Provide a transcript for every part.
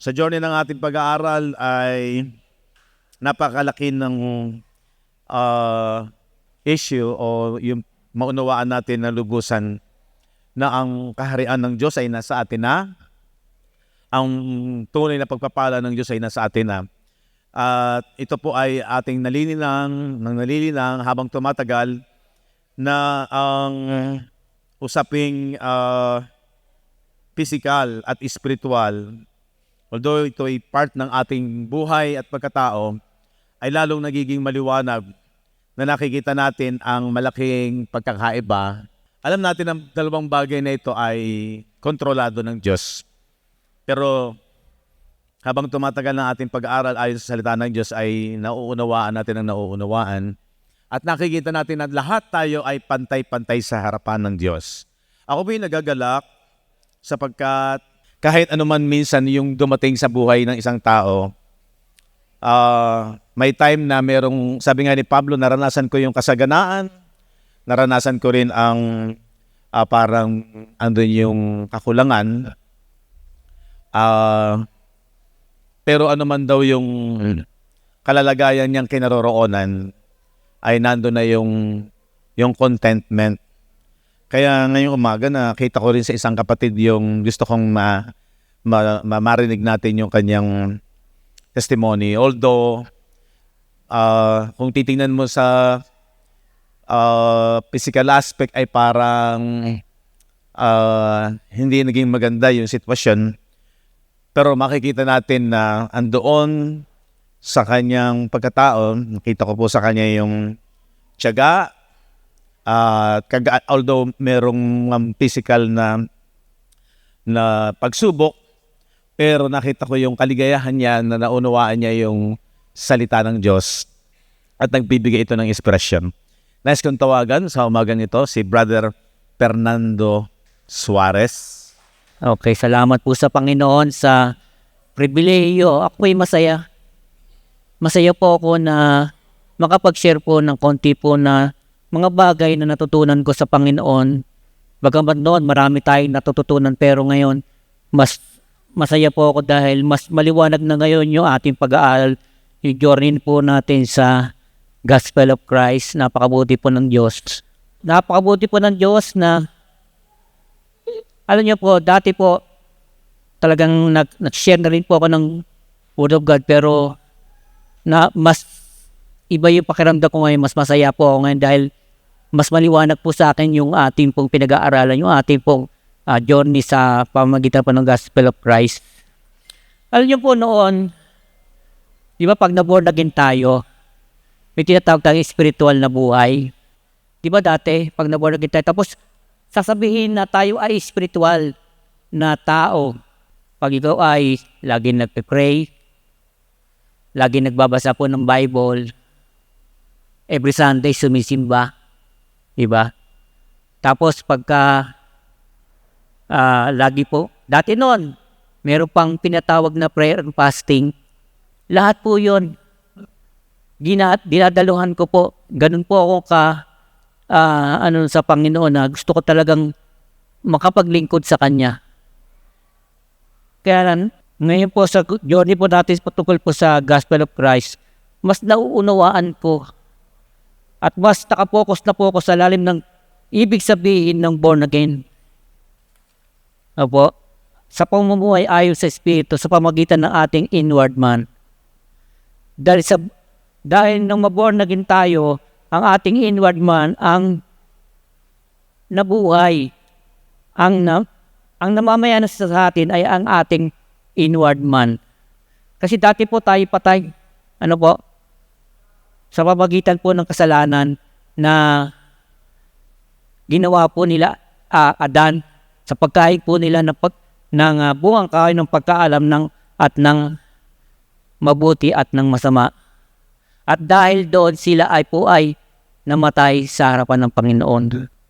Sa journey ng ating pag-aaral ay napakalaki ng issue o yung maunawaan natin na lubusan na ang kaharian ng Diyos ay nasa atin na, ang tunay na pagpapala ng Diyos ay nasa atin na. At ito po ay ating nalilinang habang tumatagal na ang usaping physical at spiritual, although ito ay part ng ating buhay at pagkatao, ay lalong nagiging maliwanag na nakikita natin ang malaking pagkakaiba. Alam natin ang dalawang bagay na ito ay kontrolado ng Diyos. Pero habang tumatagal ng ating pag-aaral ayon sa salita ng Diyos ay nauunawaan natin ang nauunawaan at nakikita natin na lahat tayo ay pantay-pantay sa harapan ng Diyos. Ako po'y nagagalak sapagkat kahit anuman minsan yung dumating sa buhay ng isang tao, may time na merong, sabi nga ni Pablo, naranasan ko yung kasaganaan, naranasan ko rin ang parang andun yung kakulangan. Pero ano man daw yung kalalagayan niyang kinaroroonan, ay nandun na yung contentment. Kaya ngayong umaga nakita ko rin sa isang kapatid yung gusto kong marinig natin yung kanyang testimony. Although, kung titingnan mo sa physical aspect ay parang hindi naging maganda yung sitwasyon. Pero makikita natin na andoon sa kanyang pagkatao, nakita ko po sa kanya yung tiyaga, although merong physical na pagsubok, pero nakita ko yung kaligayahan niya na naunawaan niya yung salita ng Diyos at nagbibigay ito ng inspirasyon. Nais kong tawagan sa umagang ito si Brother Fernando Suarez. Okay, salamat po sa Panginoon sa pribilehiyo. Ako'y masaya. Masaya po ako na makapag-share po ng konti po na mga bagay na natutunan ko sa Panginoon. Bagamat noon, marami tayong natututunan pero ngayon, mas masaya po ako dahil mas maliwanag na ngayon yung ating pag-aaral, yung journey po natin sa Gospel of Christ. Napakabuti po ng Diyos. Napakabuti po ng Diyos na alam niyo po, dati po talagang nag-share na rin po ako ng Word of God pero na mas iba yung pakiramdam ko ngayon, mas masaya po ako ngayon dahil mas maliwanag po sa akin yung ating pong pinag-aaralan, yung ating pong journey sa pamamagitan po ng Gospel of Christ. Alam niyo po noon, di ba pag na-born again tayo, may tinatawag tayong spiritual na buhay. Di ba dati, pag na-born again tayo, tapos sasabihin na tayo ay spiritual na tao. Pag ikaw ay laging nagpe-pray, laging nagbabasa po ng Bible, every Sunday sumisimba, diba? Tapos pagka lagi po, dati noon, meron pang pinatawag na prayer and fasting. Lahat po yun, dinadaluhan ko po. Ganun po ako sa Panginoon na gusto ko talagang makapaglingkod sa Kanya. Kaya ngayon po sa journey po natin patungkol po sa Gospel of Christ, mas nauunawaan ko at mas nakapokus na po ako sa lalim ng ibig sabihin ng born again. Opo, sa pamumuhay ayon sa Espiritu sa pamagitan ng ating inward man. Dahil nang maborn again tayo, ang ating inward man ang nabuhay. Ang namamayan sa atin ay ang ating inward man. Kasi dati po tayo patay, sa pamagitan po ng kasalanan na ginawa po nila Adan sa pagkain po nila ng bungang kahoy ng pagkaalam ng mabuti at ng masama. At dahil doon sila ay namatay sa harapan ng Panginoon.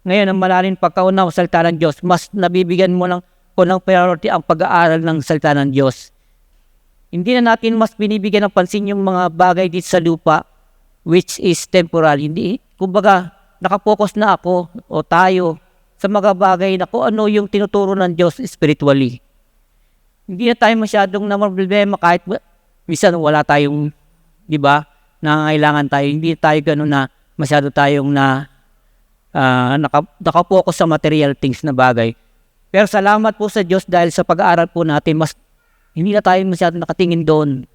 Ngayon, ang malalim pagkaunaw sa salita ng Diyos, mas nabibigyan mo ng priority ang pag-aaral ng salita ng Diyos. Hindi na natin mas binibigyan ng pansin yung mga bagay dito sa lupa, which is temporal. Hindi, kumbaga, nakapokus na ako o tayo sa mga bagay na kung ano yung tinuturo ng Diyos spiritually. hindi na tayo masyadong na problema kahit minsan wala tayong, di ba, nangangailangan tayo. Hindi tayo gano'n na masyado tayong nakapokus sa material things na bagay. Pero salamat po sa Diyos dahil sa pag-aaral po natin, hindi na tayo masyado nakatingin doon.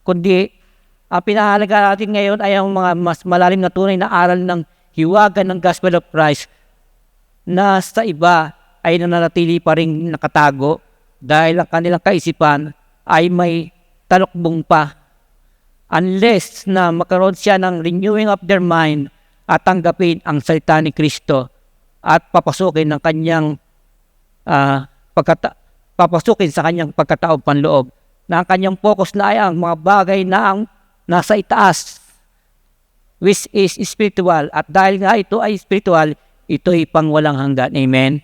Kundi, ang pinahalaga natin ngayon ay ang mga mas malalim na tunay na aral ng hiwaga ng Gospel of Christ na sa iba ay nananatili pa rin nakatago dahil ang kanilang kaisipan ay may talukbong pa. Unless na magkaroon siya ng renewing of their mind at tanggapin ang salita ni Kristo at papasukin ng kanyang papasukin sa kanyang pagkataong panloob na ang kanyang focus na ay ang mga bagay na ang nasa itaas, which is spiritual. At dahil nga ito ay spiritual, ito ay pangwalang hanggan. Amen?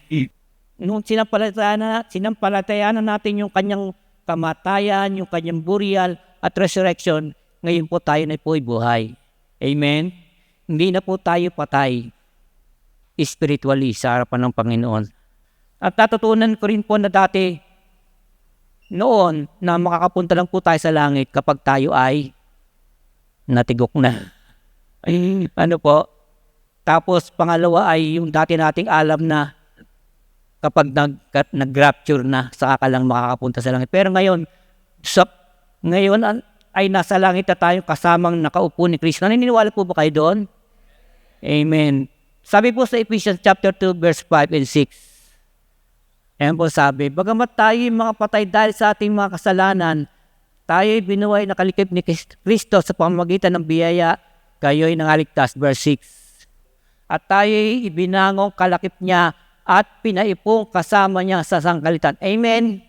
Nung sinampalatayanan natin yung kanyang kamatayan, yung kanyang burial at resurrection, ngayon po tayo na po'y buhay. Amen? Hindi na po tayo patay spiritually sa harapan ng Panginoon. At natutunan ko rin po na dati noon na makakapunta lang po tayo sa langit kapag tayo ay natigok na. Ano po? Tapos pangalawa ay yung dati nating alam na kapag nag-rapture na, saka ka lang makakapunta sa langit. Pero ngayon ay nasa langit na tayo kasamang nakaupo ni Kristo. Naniniwala po ba kayo doon? Amen. Sabi po sa Ephesians chapter 2 verse 5 and 6. Ayan po sabi, bagamat tayo mga patay dahil sa ating mga kasalanan, tayo'y binuhay na kalikip ni Kristo sa pamamagitan ng biyaya, kayo'y nangaligtas. Verse 6. At tayo'y ibinangong kalakip niya at pinaipong kasama niya sa sangkalitan. Amen?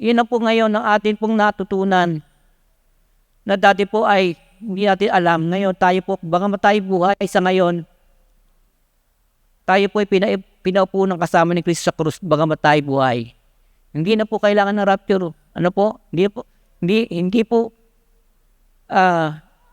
Yun na po ngayon ang atin pong natutunan na dati po ay hindi natin alam. Ngayon tayo po, bagamat tayo buhay sa ngayon, tayo po ay pinaupo ng kasama ni Kristo sa krus, bagamat tayo buhay. Hindi na po kailangan ng rapture. Ano po? Hindi po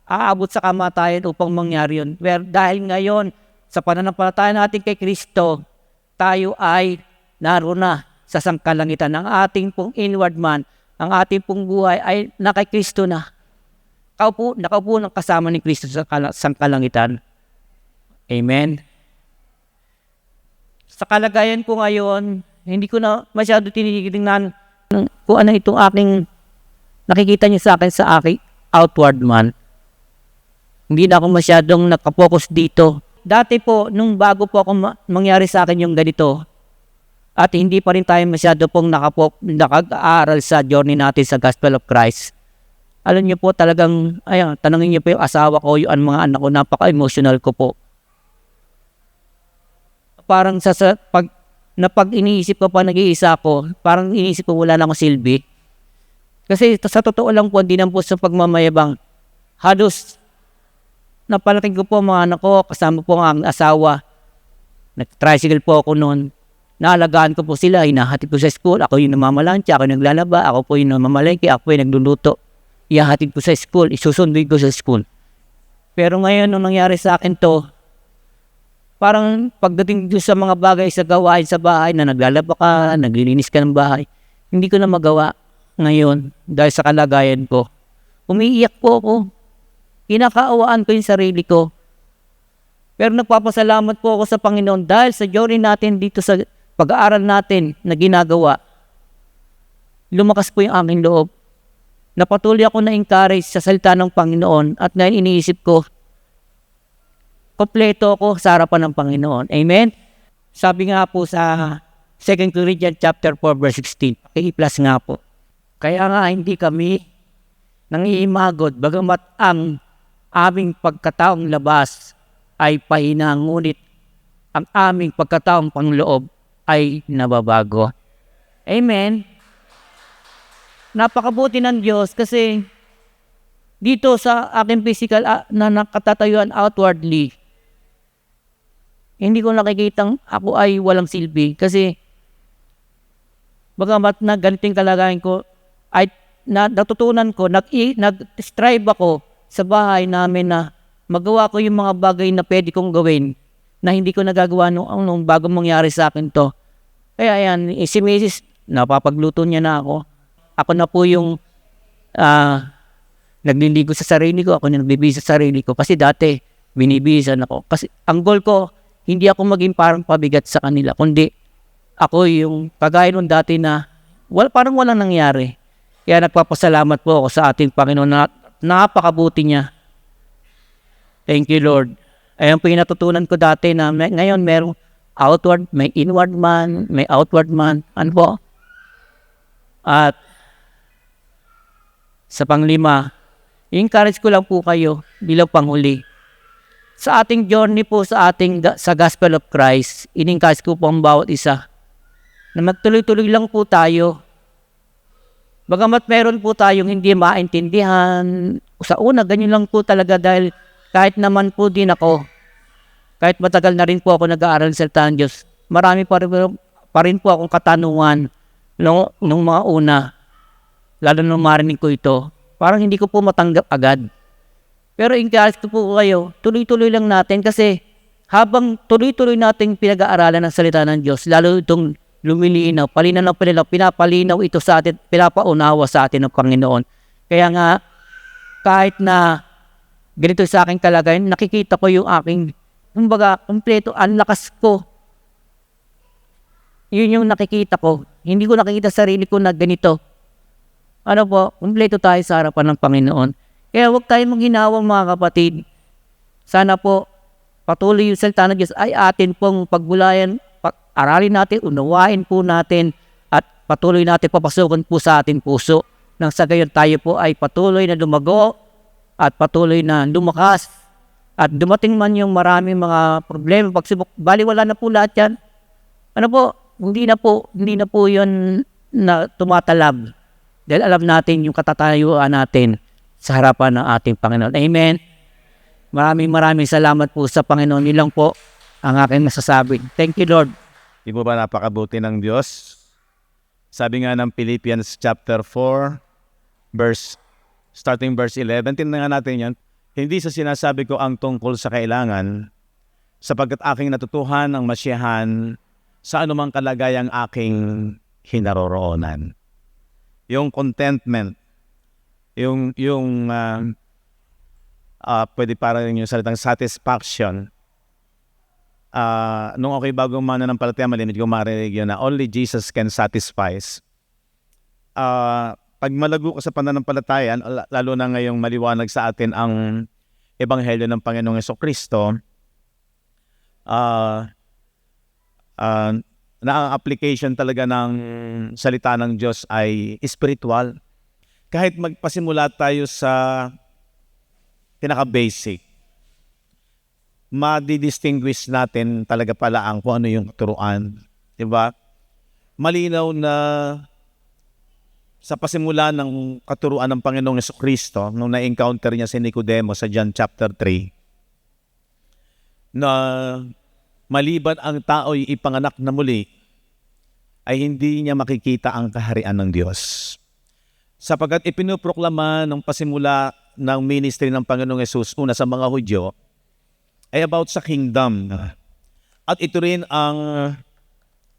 aabot sa kamatayan upang mangyari yun. Pero dahil ngayon, sa pananampalataya natin kay Kristo, tayo ay naroon na sa sangkalangitan. Ang ating pong inward man, ang ating pong buhay ay nakay Kristo na. Nakaupo ng kasama ni Kristo sa sangkalangitan. Amen. Sa kalagayan ko ngayon, hindi ko na masyado tinitingnan kung ano itong aking nakikita niyo sa akin sa aking outward man. Hindi na ako masyadong nakapokus dito. Dati po, nung bago po ako mangyari sa akin yung ganito, at hindi pa rin tayo masyado pong nakag-aaral sa journey natin sa Gospel of Christ. Alam niyo po talagang, tanongin niyo po yung asawa ko, yung mga anak ko, napaka-emotional ko po. Parang pag iniisip ko pa nag-iisa ako, parang iniisip ko wala na akong silbi. Kasi sa totoo lang po, hindi na po sa pagmamayabang. Halos, napalating ko po mga anak ko, kasama po ang asawa. Nag-tricycle po ako noon. Naalagaan ko po sila, hinahatid ko sa school. Ako yung namamalansya, ako yung naglalaba, ako po yung namamalengke, ako po yung nagluluto. Ihahatid ko sa school, isusunduin ko sa school. Pero ngayon, nung nangyari sa akin to, parang pagdating doon sa mga bagay sa gawain sa bahay na naglalaba ka, naglilinis ka ng bahay, hindi ko na magawa ngayon dahil sa kalagayan ko. Umiiyak po ako. Kinakaawaan ko yung sarili ko. Pero nagpapasalamat po ako sa Panginoon dahil sa journey natin dito sa pag-aaral natin na ginagawa. Lumakas po yung aking loob. Napatuloy ako na-encourage sa salita ng Panginoon at ngayon iniisip ko, kompleto ako sa harapan ng Panginoon. Amen? Sabi nga po sa 2 Corinthians chapter 4 verse 16, i-plus nga po. Kaya nga hindi kami nangiimagod, bagamat ang aming pagkataong labas ay pahina, ngunit ang aming pagkataong pangloob ay nababago. Amen? Napakabuti ng Diyos kasi dito sa aking physical na nakatatayuan outwardly, hindi ko nakikitang ako ay walang silbi kasi bagamat na ganitong kalagayan ko ay natutunan ko, nag-strive ako sa bahay namin na magawa ko yung mga bagay na pwede kong gawin na hindi ko nagagawa nung bago mangyari sa akin to. Kaya yan, si Mrs. napapagluto niya na ako. Ako na po yung nagliligo sa sarili ko, ako na nagbibihis sa sarili ko. Kasi dati, binibihisan ako. Kasi ang goal ko, hindi ako maging parang pabigat sa kanila, kundi ako yung kagaya nung dati na parang walang nangyari. Kaya nagpapasalamat po ako sa ating Panginoon na napakabuti niya. Thank you, Lord. Ayun po yung natutunan ko dati na ngayon merong outward, may inward man, may outward man. Ano po? At sa panglima, i-encourage ko lang po kayo bilang panghuli. Sa ating journey po sa Gospel of Christ, in-encourage ko po ang bawat isa na magtuloy-tuloy lang po tayo. Bagamat meron po tayong hindi maintindihan, sa una ganyan lang po talaga dahil kahit naman po din ako, kahit matagal na rin po ako nag-aaral sa salita ng Diyos, marami pa rin po akong katanungan nung mga una, lalo nung marinig ko ito, parang hindi ko po matanggap agad. Pero encourage ko po kayo, tuloy-tuloy lang natin kasi habang tuloy-tuloy nating pinag-aaralan ng salita ng Diyos, lalo itong lumilinaw, pinapalinaw ito sa atin, pinapaunawa sa atin ng Panginoon. Kaya nga, kahit na ganito sa aking kalagayan, nakikita ko yung aking, kumbaga, kompleto, ang lakas ko. Yun yung nakikita ko. Hindi ko nakikita sarili ko na ganito. Ano po, kompleto tayo sa harapan ng Panginoon. Kaya huwag tayong maghinawang mga kapatid. Sana po, patuloy yung salita ng Diyos ay atin pong pagbulayan, aralin natin, unawain po natin, at patuloy natin papasukan po sa ating puso. Nang sa gayon tayo po ay patuloy na lumago at patuloy na lumakas. At dumating man yung maraming mga problema, pagsubok, baliwala na po lahat yan. Ano po, hindi na po yun na tumatalab. Dahil alam natin yung katatayuan natin sa harapan ng ating Panginoon. Amen. Maraming salamat po sa Panginoon. Yun lang po ang aking masasabi. Thank you, Lord. Di mo ba napakabuti ng Diyos? Sabi nga ng Philippians chapter 4, starting verse 11, tingnan nga natin yan. Hindi sa sinasabi ko ang tungkol sa kailangan, sapagkat aking natutuhan ang masiyahan sa anumang kalagayang aking hinaroroonan. Yung contentment, pwede parang yung salitang satisfaction. Nung ako'y bagong mananampalataya, malimit ko marinig yun na only Jesus can satisfy. Pag malago ka sa pananampalataya, lalo na ngayong maliwanag sa atin ang Ebanghelyo ng Panginoong Jesucristo, na ang application talaga ng salita ng Diyos ay spiritual. Kahit magpasimula tayo sa pinaka-basic, madidistinguish natin talaga pala ang kung ano yung turuan. Diba? Malinaw na sa pasimula ng katuruan ng Panginoong Jesucristo, nung na-encounter niya si Nicodemo sa John chapter 3, na maliban ang tao'y ipanganak na muli, ay hindi niya makikita ang kaharian ng Diyos. Sapagkat ipinuproklama ng pasimula ng ministry ng Panginoong Yesus, una sa mga Hudyo, ay about sa kingdom. At ito rin ang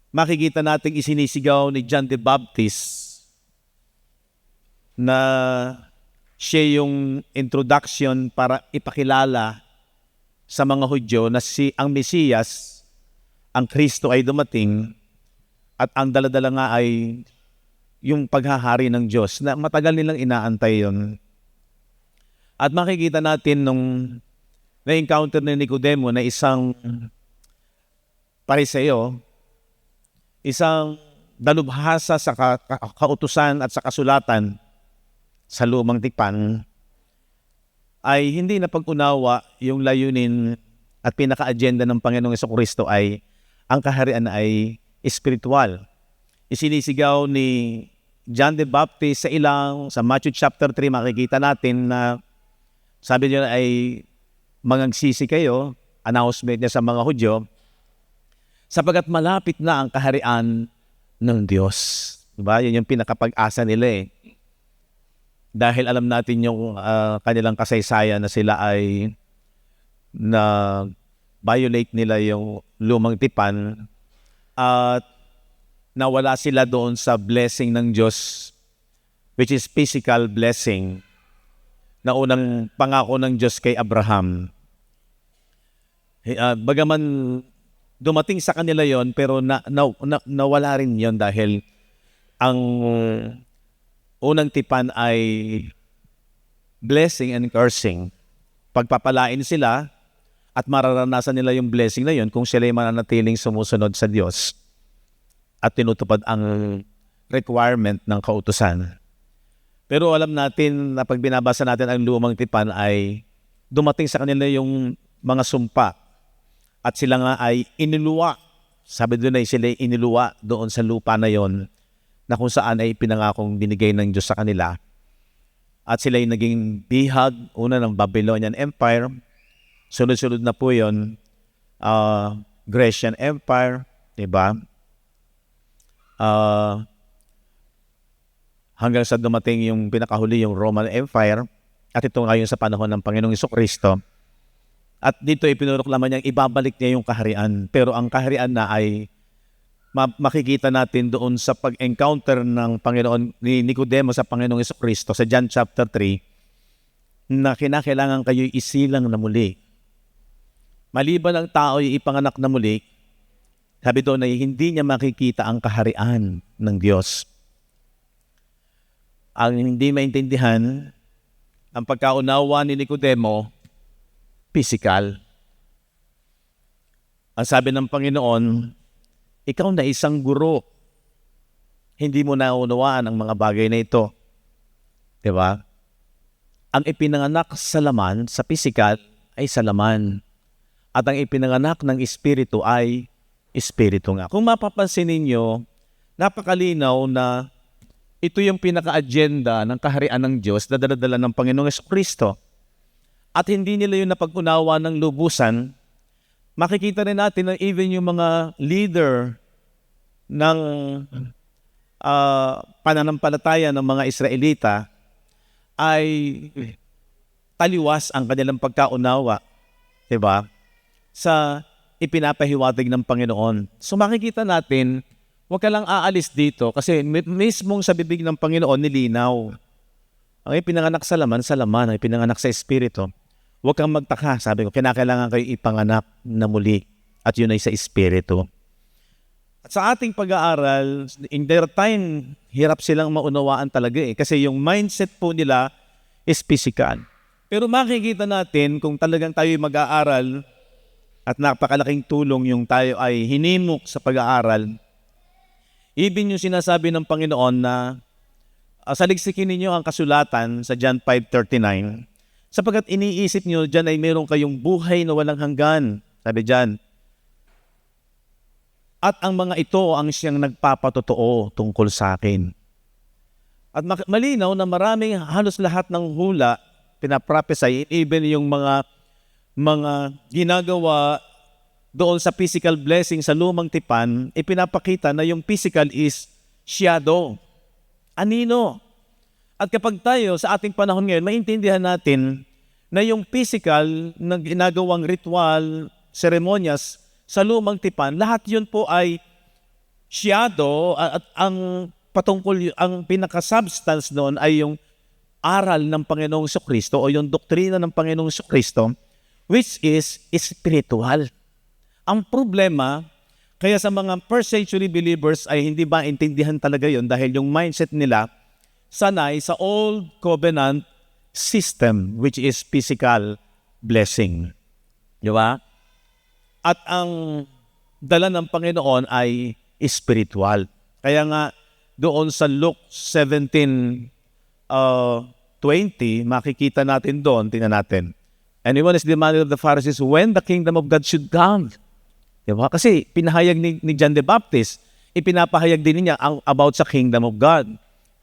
makikita nating isinisigaw ni John the Baptist, na siya yung introduction para ipakilala sa mga Hudyo na ang Mesiyas, ang Kristo ay dumating, at ang daladala nga ay yung paghahari ng Diyos na matagal nilang inaantay yun. At makikita natin nung na-encounter ni Nicodemo na isang Pariseo, isang dalubhasa sa kautusan at sa kasulatan sa lumang tipan, ay hindi na pag-unawa yung layunin at pinaka-agenda ng Panginoong Jesucristo ay ang kaharian ay espiritual. Isinisigaw ni John the Baptist sa Matthew chapter 3, makikita natin na sabi niya ay mangagsisi kayo, announcement niya sa mga Hudyo, sapagkat malapit na ang kaharian ng Diyos. Diba? Yan yung pinakapag-asa nila eh. Dahil alam natin yung kanilang kasaysayan na sila ay na-violate nila yung lumang tipan at nawala sila doon sa blessing ng Diyos, which is physical blessing, na unang pangako ng Diyos kay Abraham. Bagaman dumating sa kanila yon, pero nawala rin yon dahil ang unang tipan ay blessing and cursing. Pagpapalain sila at mararanasan nila yung blessing na yon kung sila ay mananatiling sumusunod sa Diyos at tinutupad ang requirement ng kautusan. Pero alam natin na pag binabasa natin ang lumang tipan ay dumating sa kanila yung mga sumpa at sila nga ay iniluwa. Sabi doon ay sila ay iniluwa doon sa lupa na yon na kung saan ay pinangakong binigay ng Diyos sa kanila. At sila ay naging bihag, una ng Babylonian Empire, sunod-sunod na po yun, Grecian Empire, diba? Hanggang sa dumating yung pinakahuli, yung Roman Empire, at ito ngayon sa panahon ng Panginoong Jesucristo. At dito ipinoroklaman niyang ibabalik niya yung kaharian. Pero ang kaharian na ay makikita natin doon sa pag-encounter ng Panginoon ni Nicodemo sa Panginoong Jesucristo sa John chapter 3 na kinakailangan kayo'y isilang na muli. Maliban ang tao ay ipanganak na muli, sabi doon ay hindi niya makikita ang kaharian ng Diyos. Ang hindi maintindihan, ang pagkaunawa ni Nicodemo, physical. Ang sabi ng Panginoon, ikaw na isang guro, hindi mo naunawaan ang mga bagay na ito. Diba? Ang ipinanganak sa laman, sa physical, ay sa laman. At ang ipinanganak ng espiritu ay espiritu nga. Kung mapapansin ninyo, napakalinaw na ito yung pinaka-agenda ng kaharian ng Diyos na dala-dala ng Panginoong Jesucristo. At hindi nila yung napag-unawa ng lubusan. Makikita rin natin na even yung mga leader ng pananampalataya ng mga Israelita ay taliwas ang kanilang pagkaunawa, diba? Sa ipinapahiwatig ng Panginoon. So makikita natin, huwag ka lang aalis dito kasi mismong sa bibig ng Panginoon nilinaw. Ang ipinanganak sa laman, ang ipinanganak sa espiritu. Huwag kang magtaka, sabi ko, kinakailangan kayo ipanganak na muli at yun ay sa espiritu. At sa ating pag-aaral, in their time, hirap silang maunawaan talaga kasi yung mindset po nila is physical. Pero makikita natin kung talagang tayo mag-aaral at napakalaking tulong yung tayo ay hinimok sa pag-aaral. Even yung sinasabi ng Panginoon na saliksikin ninyo ang kasulatan sa John 5:39 sapagkat iniisip nyo dyan ay meron kayong buhay na walang hanggan. Sabi dyan. At ang mga ito ang siyang nagpapatotoo tungkol sa akin. At malinaw na maraming halos lahat ng hula pinaprophesy, even yung mga ginagawa doon sa physical blessing sa lumang tipan, ipinapakita na yung physical is shadow. Anino? At kapag tayo sa ating panahon ngayon, maintindihan natin na yung physical na ginagawang ritual, seremonyas sa lumang tipan, lahat yun po ay shadow at ang patungkol, ang pinaka-substance doon ay yung aral ng Panginoong Jesucristo o yung doktrina ng Panginoong Jesucristo, which is spiritual. Ang problema, kaya sa mga first century believers ay hindi ba intindihan talaga yon dahil yung mindset nila sanay sa old covenant system which is physical blessing. Di ba? At ang dala ng Panginoon ay spiritual. Kaya nga doon sa Luke 17:20, makikita natin doon, tingnan natin. Anyone is demanded of the Pharisees when the kingdom of God should come. Diba? Kasi pinahayag ni John the Baptist, ipinapahayag din niya about sa kingdom of God.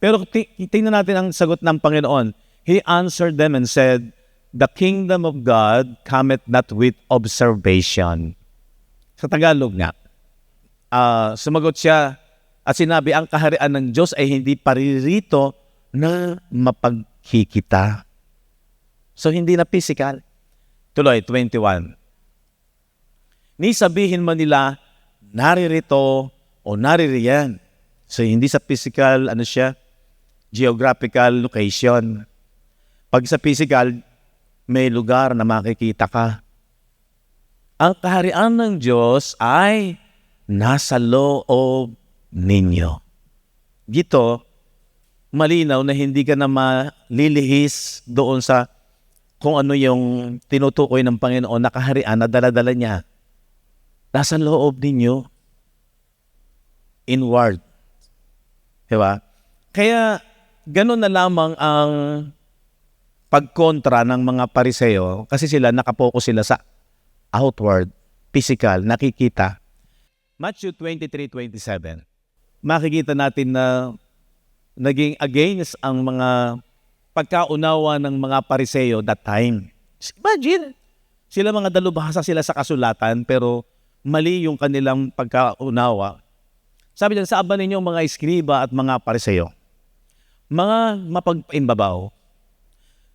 Pero tingnan natin ang sagot ng Panginoon. He answered them and said, the kingdom of God cometh not with observation. Sa Tagalog nga, sumagot siya at sinabi, ang kaharian ng Diyos ay hindi paririto na mapagkikita. So hindi na physical. Tuloy, 21. Ni sabihin man nila, naririto o naririyan. So hindi sa physical, geographical location. Pag sa physical, may lugar na makikita ka. Ang kaharian ng Diyos ay nasa loob ninyo. Dito, malinaw na hindi ka na malilihis doon sa kung ano yung tinutukoy ng Panginoon na kaharian na dala-dala niya. Nasa loob ninyo. Inward. Diba? Kaya, ganun na lamang ang pagkontra ng mga Pariseo kasi sila nakapokus sila sa outward, physical, nakikita. Matthew 23:27. Makikita natin na naging against ang mga pagkaunawa ng mga Pariseo that time. Imagine, sila mga dalubhasa sila sa kasulatan pero mali yung kanilang pagkaunawa. Sabi diyan, saaban ninyo mga eskriba at mga Pariseo, mga mapagpaimbabaw,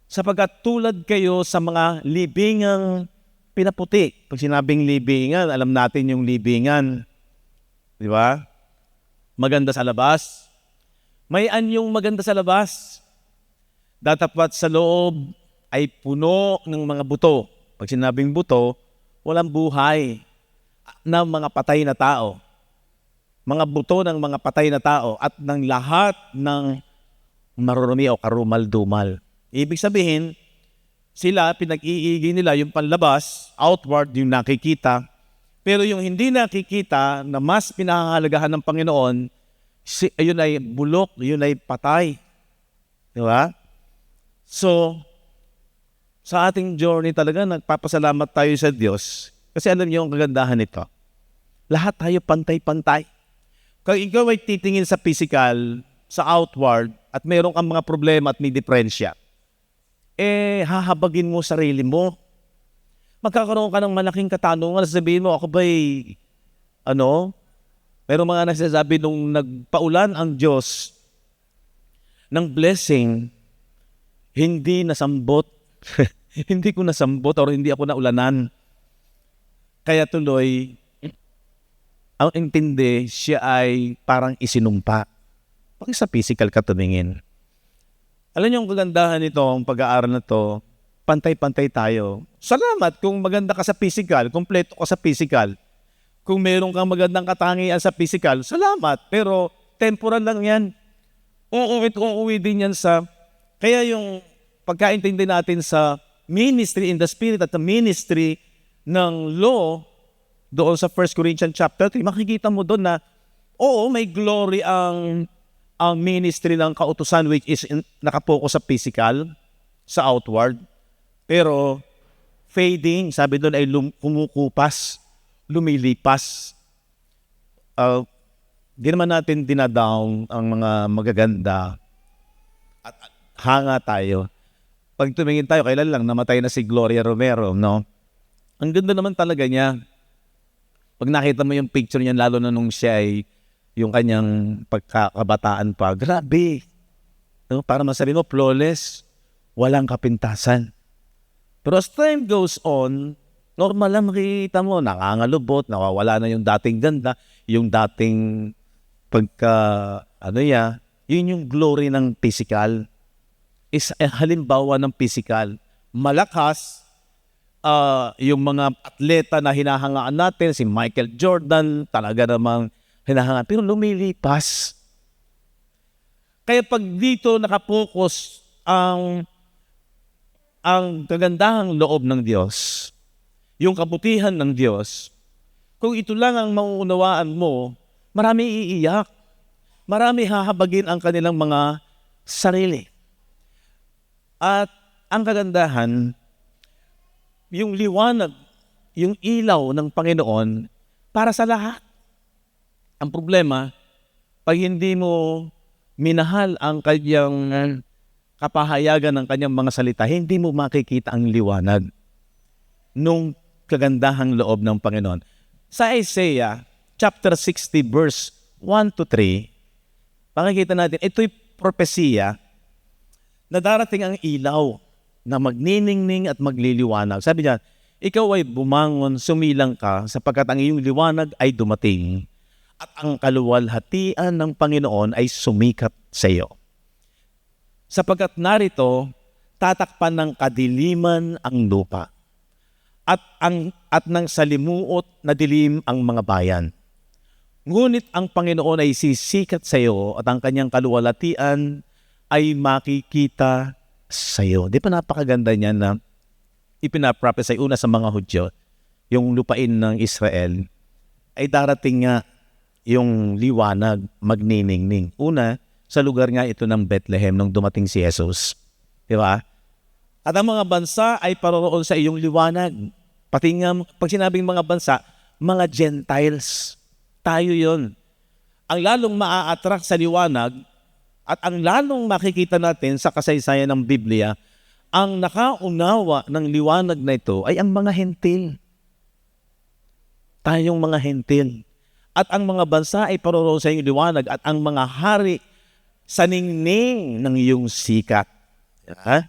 sapagkat tulad kayo sa mga libingang pinaputi. Pag sinabing libingan, alam natin yung libingan. Di ba? Maganda sa labas. May anyong maganda sa labas. Datapat sa loob ay puno ng mga buto. Pag sinabing buto, walang buhay ng mga patay na tao. Mga buto ng mga patay na tao at ng lahat ng marurumi o karumal-dumal. Ibig sabihin, sila, pinag-iigi nila yung panlabas, outward, yung nakikita. Pero yung hindi nakikita, na mas pinahahalagahan ng Panginoon, yun ay bulok, yun ay patay. Di ba? So, sa ating journey talaga, nagpapasalamat tayo sa Diyos. Kasi alam niyo ang kagandahan nito. Lahat tayo pantay-pantay. Kung ikaw ay titingin sa physical, sa outward, at meron kang mga problema at may diferensya, hahabagin mo sarili mo. Magkakaroon ka ng malaking katanungan, sabihin mo, ako ba'y, meron mga nagsasabi nung nagpaulan ang Diyos ng blessing, hindi nasambot. Hindi ko nasambot or hindi ako naulanan. Kaya tuloy, ang intindi, siya ay parang isinumpa. Pag sa physical ka tumingin. Alam niyo ang kagandahan nito, ang pag-aaral na to, pantay-pantay tayo. Salamat kung maganda ka sa physical, kompleto ka sa physical. Kung meron kang magandang katangian sa physical, salamat. Pero temporal lang yan. Uuwi din yan sa... Kaya yung pagkaintindi natin sa ministry in the spirit at the ministry ng law, doon sa 1 Corinthians chapter 3, makikita mo doon na, oo, may glory ang ministry ng kautusan which is nakapokus sa physical, sa outward. Pero fading, sabi doon ay kumukupas, lumilipas. Di naman natin dinadown ang mga magaganda at hanga tayo. Pag tumingin tayo, kailan lang namatay na si Gloria Romero, no? Ang ganda naman talaga niya. Pag nakita mo yung picture niya, lalo na nung siya ay yung kanyang pagkakabataan pa, grabe. No? Para masabi mo, flawless, walang kapintasan. Pero as time goes on, normal lang makikita mo, nakangalubot, nawawala na yung dating ganda, yung dating yun yung glory ng physical. Is halimbawa ng physical. Malakas, yung mga atleta na hinahangaan natin, si Michael Jordan, talaga namang hinahangaan, pero lumilipas. Kaya pag dito nakapokus ang kagandahang loob ng Diyos, yung kabutihan ng Diyos, kung ito lang ang mauunawaan mo, marami iiyak. Marami hahabagin ang kanilang mga sarili. At ang kagandahan, yung liwanag, yung ilaw ng Panginoon para sa lahat. Ang problema, pag hindi mo minahal ang kanyang kapahayagan ng kanyang mga salita, hindi mo makikita ang liwanag nung kagandahang loob ng Panginoon. Sa Isaiah, chapter 60, verse 1 to 3, makikita natin, ito'y propesiya na darating ang ilaw na magniningning at magliliwanag. Sabi niya, ikaw ay bumangon, sumilang ka, sapagkat ang iyong liwanag ay dumating. at ang kaluwalhatian ng Panginoon ay sumikat sa iyo. Sapagkat narito, tatakpan ng kadiliman ang lupa, at ng salimuot na dilim ang mga bayan. Ngunit ang Panginoon ay sisikat sa iyo at ang kanyang kaluwalhatian ay makikita sa iyo. Di ba napakaganda niya na ipinaprophesy una sa mga Hudyo, yung lupain ng Israel, ay darating nga yung liwanag magniningning. Una, sa lugar nga ito ng Bethlehem nung dumating si Jesus. Di ba? At ang mga bansa ay paroroon sa iyong liwanag. Pati nga, pag sinabing mga bansa, mga Gentiles. Tayo yon. Ang lalong maa-attract sa liwanag at ang lalong makikita natin sa kasaysayan ng Biblia, ang nakaunawa ng liwanag na ito ay ang mga hentil. Tayong mga hentil. At ang mga bansa ay paroroon sa iyong liwanag at ang mga hari sa ningning ng iyong sikat. Ha?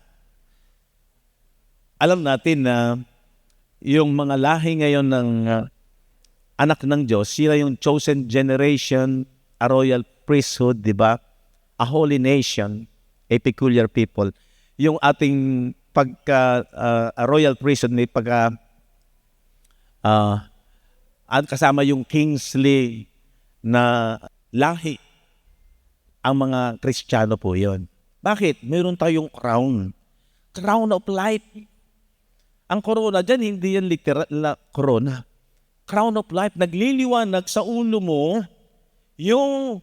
Alam natin na yung mga lahi ngayon ng anak ng Diyos, sila yung chosen generation, a royal priesthood, di ba? A holy nation, a peculiar people. Yung ating a royal priesthood, may at kasama yung kingly na lahi. Ang mga Kristiyano po yon. Bakit? Meron tayong crown. Crown of life. Ang corona dyan, hindi yan literal na corona. Crown of life, nagliliwanag sa ulo mo yung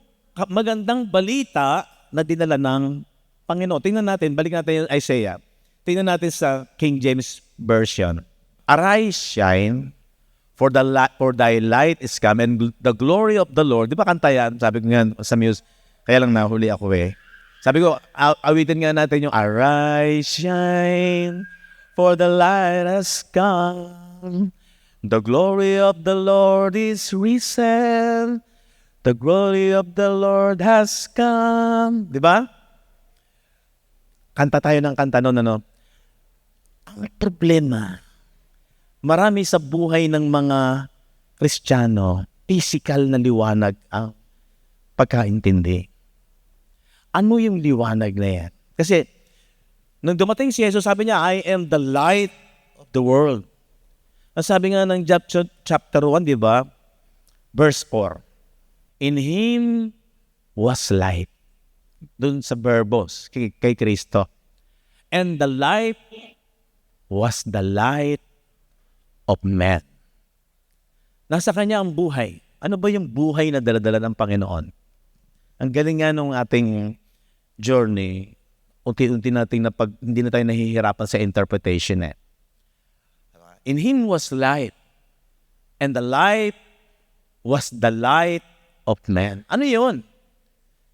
magandang balita na dinala ng Panginoon. Tingnan natin, balik natin yung Isaiah. Tingnan natin sa King James Version. Arise, shine, for thy light is come, and the glory of the Lord. Di ba kanta yan? Sabi ko nga sa muse, kaya lang nahuli ako eh. Sabi ko, awitin nga natin yung Arise, shine, for the light has come. The glory of the Lord is risen. The glory of the Lord has come. Di ba? Kanta tayo ng kanta noon, ano? Ang problema, marami sa buhay ng mga Kristiyano, physical na liwanag ang pagkaintindi. Ano yung liwanag na yan? Kasi, nung dumating si Jesus, sabi niya, I am the light of the world. Ang sabi nga ng Job chapter 1, di ba? Verse 4. In Him was light. Doon sa verbos, kay Kristo. And the light was the light of man. Nasa Kanya ang buhay. Ano ba yung buhay na daladala ng Panginoon? Ang galing nga nung ating journey, unti-unti natin hindi na tayo nahihirapan sa interpretation eh. In Him was light, and the light was the light of man. Ano yun?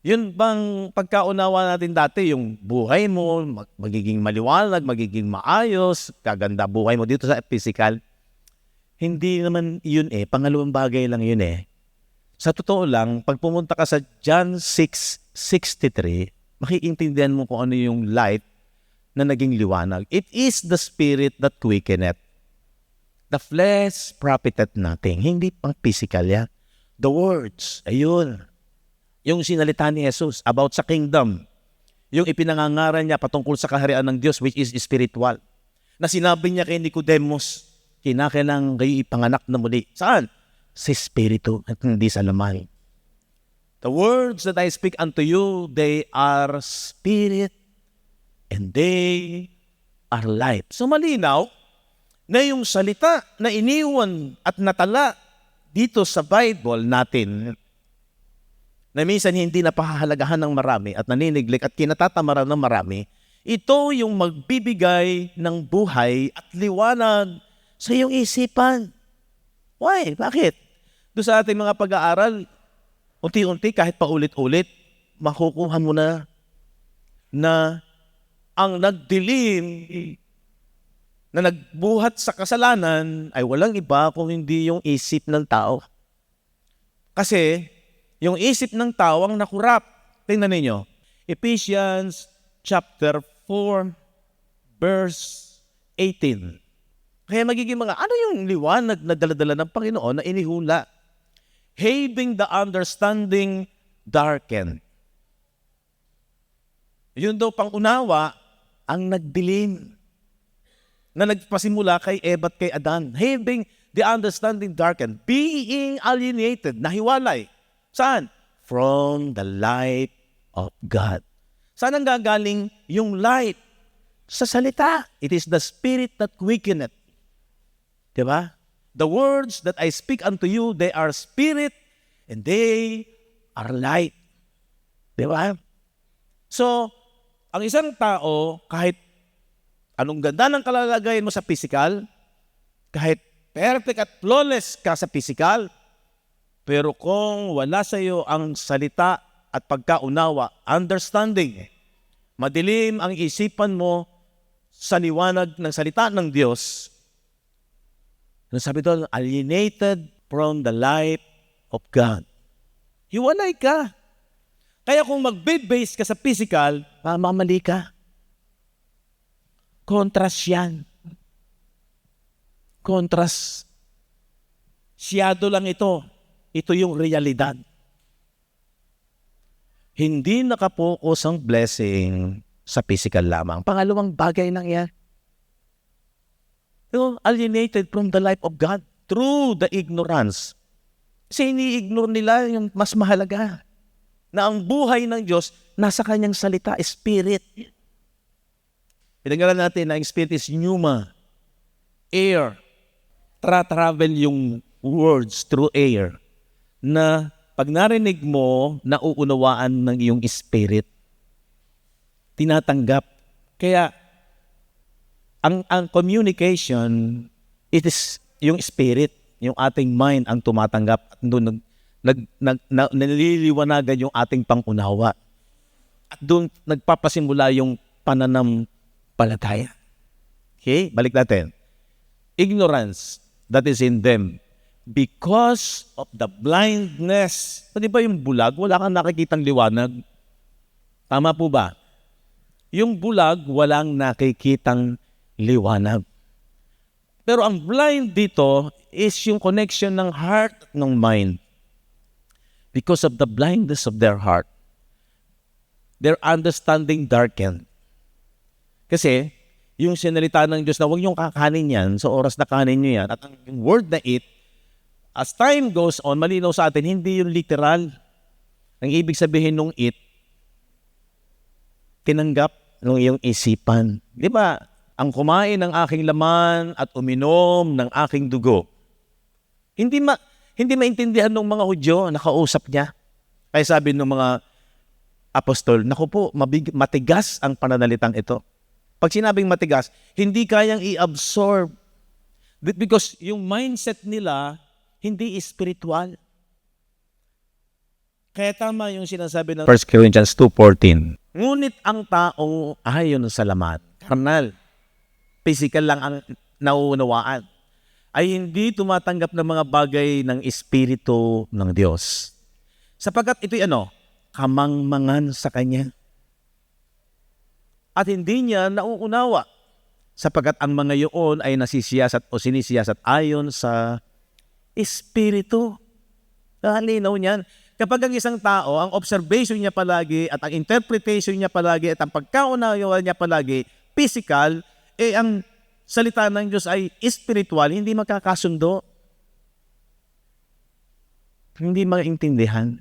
Yun bang pagkaunawa natin dati, yung buhay mo, magiging maliwanag, magiging maayos, kaganda buhay mo dito sa physical? Hindi naman yun eh. Pangalawang bagay lang yun eh. Sa totoo lang, pag pumunta ka sa John 6:63, makiintindihan mo kung ano yung light na naging liwanag. It is the Spirit that quickeneth. The flesh profiteth nothing. Hindi pang physical yan. The words, ayun. Yung sinalita ni Jesus about sa kingdom. Yung ipinangangaral niya patungkol sa kaharian ng Diyos, which is spiritual. Na sinabi niya kay Nicodemus, kinakailangan kayo ipanganak na muli. Saan? Sa Espiritu at hindi sa laman. The words that I speak unto you, they are spirit and they are life. So malinaw na yung salita na iniwan at natala dito sa Bible natin, na minsan hindi napahahalagahan ng marami at naniniglik at kinatatamaran ng marami, ito yung magbibigay ng buhay at liwanag sa iyong isipan. Why? Bakit? Doon sa ating mga pag-aaral, unti-unti kahit paulit-ulit, makukuha mo na ang nagdilim na nagbuhat sa kasalanan ay walang iba kung hindi yung isip ng tao. Kasi yung isip ng tao ang nakurap. Tingnan ninyo. Ephesians chapter 4 verse 18. Kaya magiging ano yung liwanag na daladala ng Panginoon na inihula? having the understanding darkened. Yun daw pangunawa ang nagdilim na nagpasimula kay Eva at kay Adan. Having the understanding darkened, being alienated, nahiwalay. Saan? From the light of God. Saan ang gagaling yung light? Sa salita. It is the Spirit that quickeneth. Diba? The words that I speak unto you, they are spirit and they are light. Diba? So, ang isang tao, kahit anong ganda ng kalalagayan mo sa physical, kahit perfect at flawless ka sa physical, pero kung wala sa iyo ang salita at pagkaunawa, understanding, madilim ang isipan mo sa liwanag ng salita ng Diyos, ano sabi doon? Alienated from the light of God. Hiwalay ka. Kaya kung mag-base ka sa physical, mamamali ka. Contrast yan. Contrast. Siyado lang ito. Ito yung realidad. Hindi nakapokus ang blessing sa physical lamang. Pangalawang bagay lang yan. Alienated from the life of God through the ignorance. Kasi ini-ignore nila yung mas mahalaga. Na ang buhay ng Diyos nasa kanyang salita, spirit. Pinagalan natin na ang spirit is pneuma, air. Travel yung words through air na pag narinig mo, nauunawaan ng iyong spirit. Tinatanggap. Kaya ang communication, it is yung spirit, yung ating mind ang tumatanggap at doon naliliwanagan yung ating pangunawa. At doon nagpapasimula yung pananampalataya. Okay? Balik natin. Ignorance that is in them because of the blindness. Di ba yung bulag? Wala kang nakikitang liwanag. Tama po ba? Yung bulag, walang nakikitang liwanag. Pero ang blind dito is yung connection ng heart at ng mind. Because of the blindness of their heart, their understanding darkened. Kasi, yung sinalita ng Diyos na huwag niyong kakanin yan, sa oras na kanin niyo yan, at ang word na it, as time goes on, malinaw sa atin, hindi yung literal. Ang ibig sabihin nung it, tinanggap ng iyong isipan. Di ba? Ang kumain ng aking laman at uminom ng aking dugo. Hindi maintindihan ng mga Hudyo, nakausap niya. Kaya sabi ng mga apostol, naku po, matigas ang pananalitang ito. Pag sinabing matigas, hindi kayang i-absorb. Because yung mindset nila, hindi spiritual. Kaya tama yung sinasabi ng 1 Corinthians 2:14. Ngunit ang taong ayon sa laman, karnal, physical lang ang nauunawaan, ay hindi tumatanggap ng mga bagay ng Espiritu ng Diyos. Sapagkat ito'y kamangmangan sa Kanya. At hindi niya nauunawa, sapagkat ang mga iyon ay nasisiyasat o sinisiyasat ayon sa Espiritu. Linaw niyan. Kapag ang isang tao, ang observation niya palagi at ang interpretation niya palagi at ang pagkaunawa niya palagi, physical, ang salita ng Diyos ay spiritual, hindi magkakasundo. Hindi maintindihan.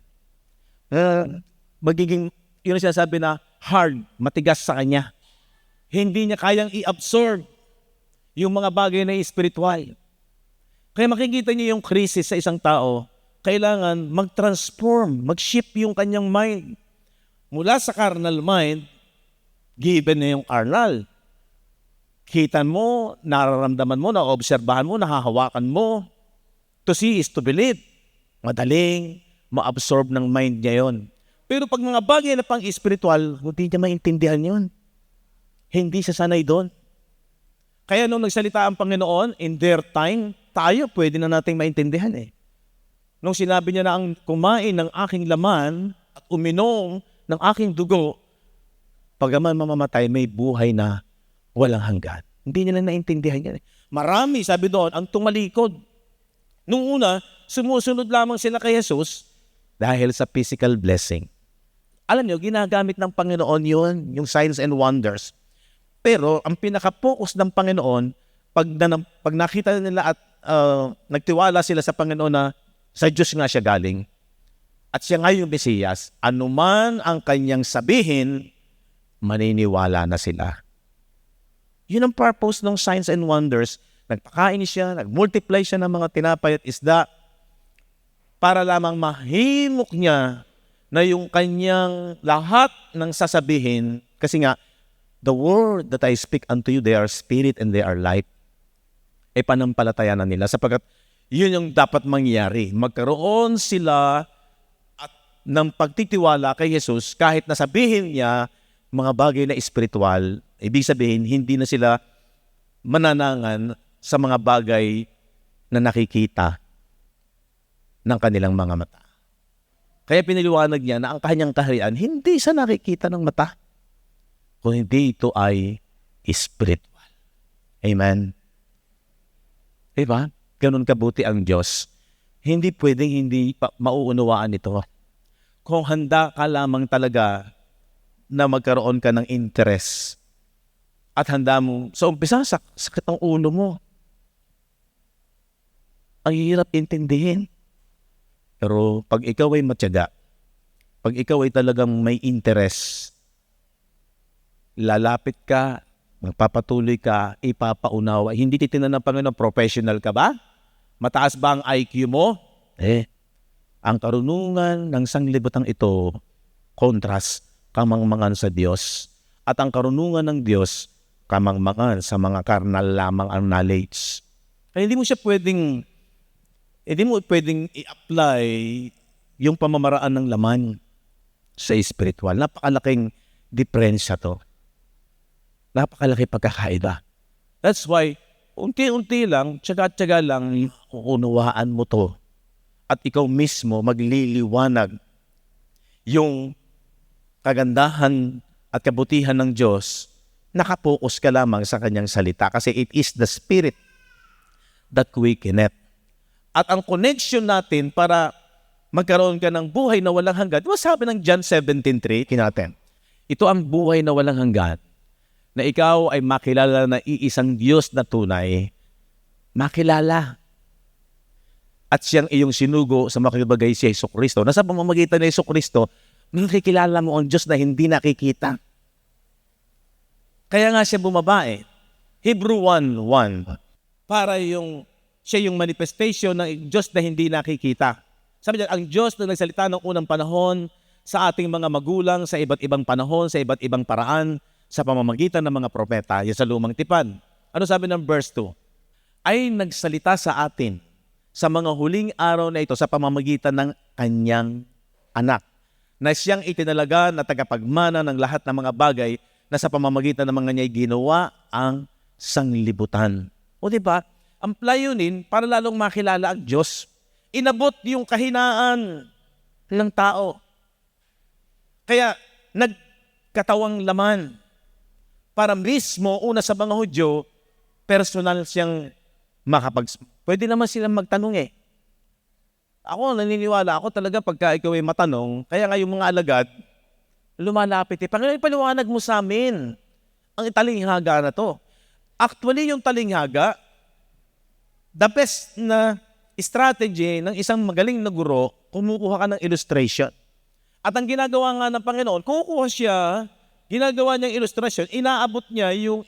Magiging, yun ang sinasabi na hard, matigas sa kanya. Hindi niya kayang i-absorb yung mga bagay na spiritual. Kaya makikita niyo yung crisis sa isang tao, kailangan mag-transform, mag-shift yung kanyang mind. Mula sa carnal mind, given na yung carnal. Kita mo, nararamdaman mo, naobserbahan mo, nahahawakan mo. To see is to believe. Madaling ma-absorb ng mind niya yun. Pero pag mga bagay na pang-spiritual, hindi niya maintindihan yun. Hindi siya sanay doon. Kaya nung nagsalita ang Panginoon, in their time, tayo pwede na nating maintindihan Nung sinabi niya na ang kumain ng aking laman at uminom ng aking dugo, pagaman mamamatay, may buhay na walang hanggan. Hindi niya na naintindihan yan. Marami, sabi doon, ang tumalikod. Nung una, sumusunod lamang sila kay Jesus dahil sa physical blessing. Alam niyo, ginagamit ng Panginoon yun, yung signs and wonders. Pero ang pinaka-focus ng Panginoon, pag nakita nila at nagtiwala sila sa Panginoon na sa Diyos nga siya galing, at siya nga yung Mesiyas, anuman ang kanyang sabihin, maniniwala na sila. Yun ang purpose ng signs and wonders. Nagpakain siya, nagmultiply siya ng mga tinapay at isda para lamang mahimok niya na yung kanyang lahat ng sasabihin, kasi nga, the word that I speak unto you, they are spirit and they are life. E panampalataya na nila sapagkat yun yung dapat mangyari. Magkaroon sila at ng pagtitiwala kay Jesus kahit nasabihin niya mga bagay na espiritual, ibig sabihin hindi na sila mananangan sa mga bagay na nakikita ng kanilang mga mata. Kaya piniliwanag niya na ang kanyang kaharian hindi sa nakikita ng mata, kung hindi ito ay spiritual. Amen? Diba? Ganun kabuti ang Diyos. Hindi pwedeng hindi mauunawaan ito. Kung handa ka lamang talaga na magkaroon ka ng interest at handa mo, sa umpisa, sakit ang ulo mo. Ang hirap intindihin. Pero pag ikaw ay matyaga, pag ikaw ay talagang may interest, lalapit ka, magpapatuloy ka, ipapaunawa. Hindi titinan ng Panginoon, professional ka ba? Mataas ba ang IQ mo? Ang karunungan ng sanglibutang ito, kontras, kamangmangan sa Diyos. At ang karunungan ng Diyos, kamangmangan sa mga karnal lamang ang knowledge. Kaya hindi mo pwedeng i-apply yung pamamaraan ng laman sa spiritual. Napakalaking diferensya to. Napakalaki pagkakaiba. That's why, unti-unti lang, tsaga-tsaga lang, uunawaan mo to. At ikaw mismo magliliwanag yung kagandahan at kabutihan ng Diyos, nakapokus ka lamang sa kanyang salita kasi it is the Spirit that quickeneth. At ang connection natin para magkaroon ka ng buhay na walang hanggan, diba sabi ng John 17:3, kinatin, ito ang buhay na walang hanggan, na ikaw ay makilala na iisang Diyos na tunay, makilala. At siyang iyong sinugo sa makibagay si Jesucristo. Nasa pamamagitan ni Jesucristo, makikilala mo ang Diyos na hindi nakikita. Kaya nga siya bumaba Hebrew 1:1, para siya yung manifestation ng Diyos na hindi nakikita. Sabi niya, ang Diyos na nagsalita ng unang panahon sa ating mga magulang, sa iba't ibang panahon, sa iba't ibang paraan, sa pamamagitan ng mga propeta, yung sa lumang tipan. Ano sabi ng verse 2? Ay nagsalita sa atin sa mga huling araw na ito sa pamamagitan ng kanyang anak, na siyang itinalaga na tagapagmana ng lahat ng mga bagay na sa pamamagitan ng mga niya'y ginawa ang sanglibutan. O diba? Ang layunin para lalong makilala ang Diyos. Inabot yung kahinaan ng tao. Kaya nagkatawang laman para mismo una sa mga Hudyo, personal siyang pwede naman silang magtanong Ako, naniniwala ako talaga pagka ikaw ay matanong, kaya nga yung mga alagad, lumalapit Panginoon, ipaliwanag mo sa amin ang talinghaga na to. Actually, yung talinghaga, the best na strategy ng isang magaling na guro, kumukuha ka ng illustration. At ang ginagawa nga ng Panginoon, kumukuha siya, ginagawa niyang illustration, inaabot niya yung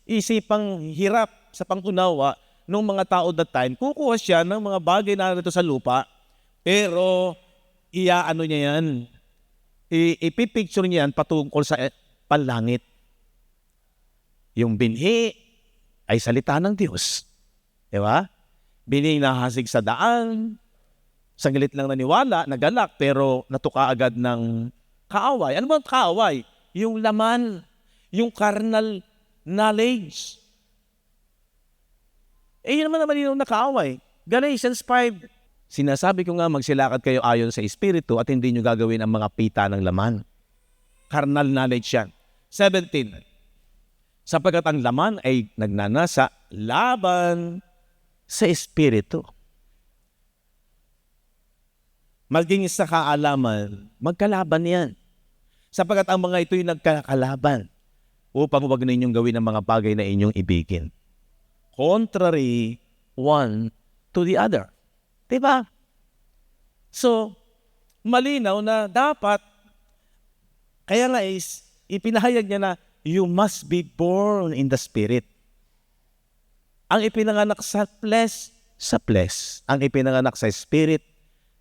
isipang hirap sa pangunawa ng mga tao that time. Kukuha siya ng mga bagay na narito sa lupa, pero iaano niya yan, ipipicture niya yan patungkol sa panlangit. Yung binhi ay salita ng Diyos. Diba? Binhi nahasig sa daan, saglit lang naniwala, nagalak, pero natuka agad ng kaaway. Ano ba ang kaaway? Yung laman, yung carnal knowledge. Yun naman yung nakaaway. Galatians 5. Sinasabi ko nga magsilakad kayo ayon sa Espiritu at hindi nyo gagawin ang mga pita ng laman. Carnal knowledge yan. 17. Sapagkat ang laman ay nagnanasa laban sa Espiritu. maging sa kaalaman, magkalaban yan. Sapagkat ang mga ito'y nagkakalaban upang huwag ninyong gawin ang mga bagay na inyong ibigin. Contrary one to the other. Diba? So, malinaw na dapat, kaya nga is, ipinahayag niya na, you must be born in the Spirit. Ang ipinanganak sa flesh, sa flesh. Ang ipinanganak sa Spirit,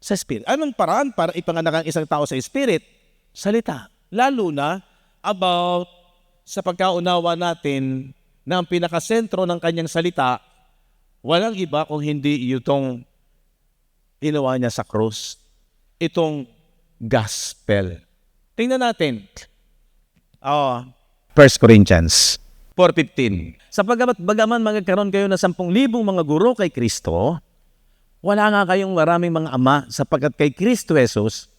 sa Spirit. Anong paraan para ipanganak ang isang tao sa Spirit? Salita. Lalo na about sa pagkaunawa natin na ang pinakasentro ng kanyang salita, walang iba kung hindi itong ginawa niya sa krus. Itong gospel. Tingnan natin. 1 Corinthians 4:15. Sapagkat bagaman magkakaroon kayo na 10,000 mga guro kay Kristo, wala nga kayong maraming mga ama sapagkat kay Kristo Jesus,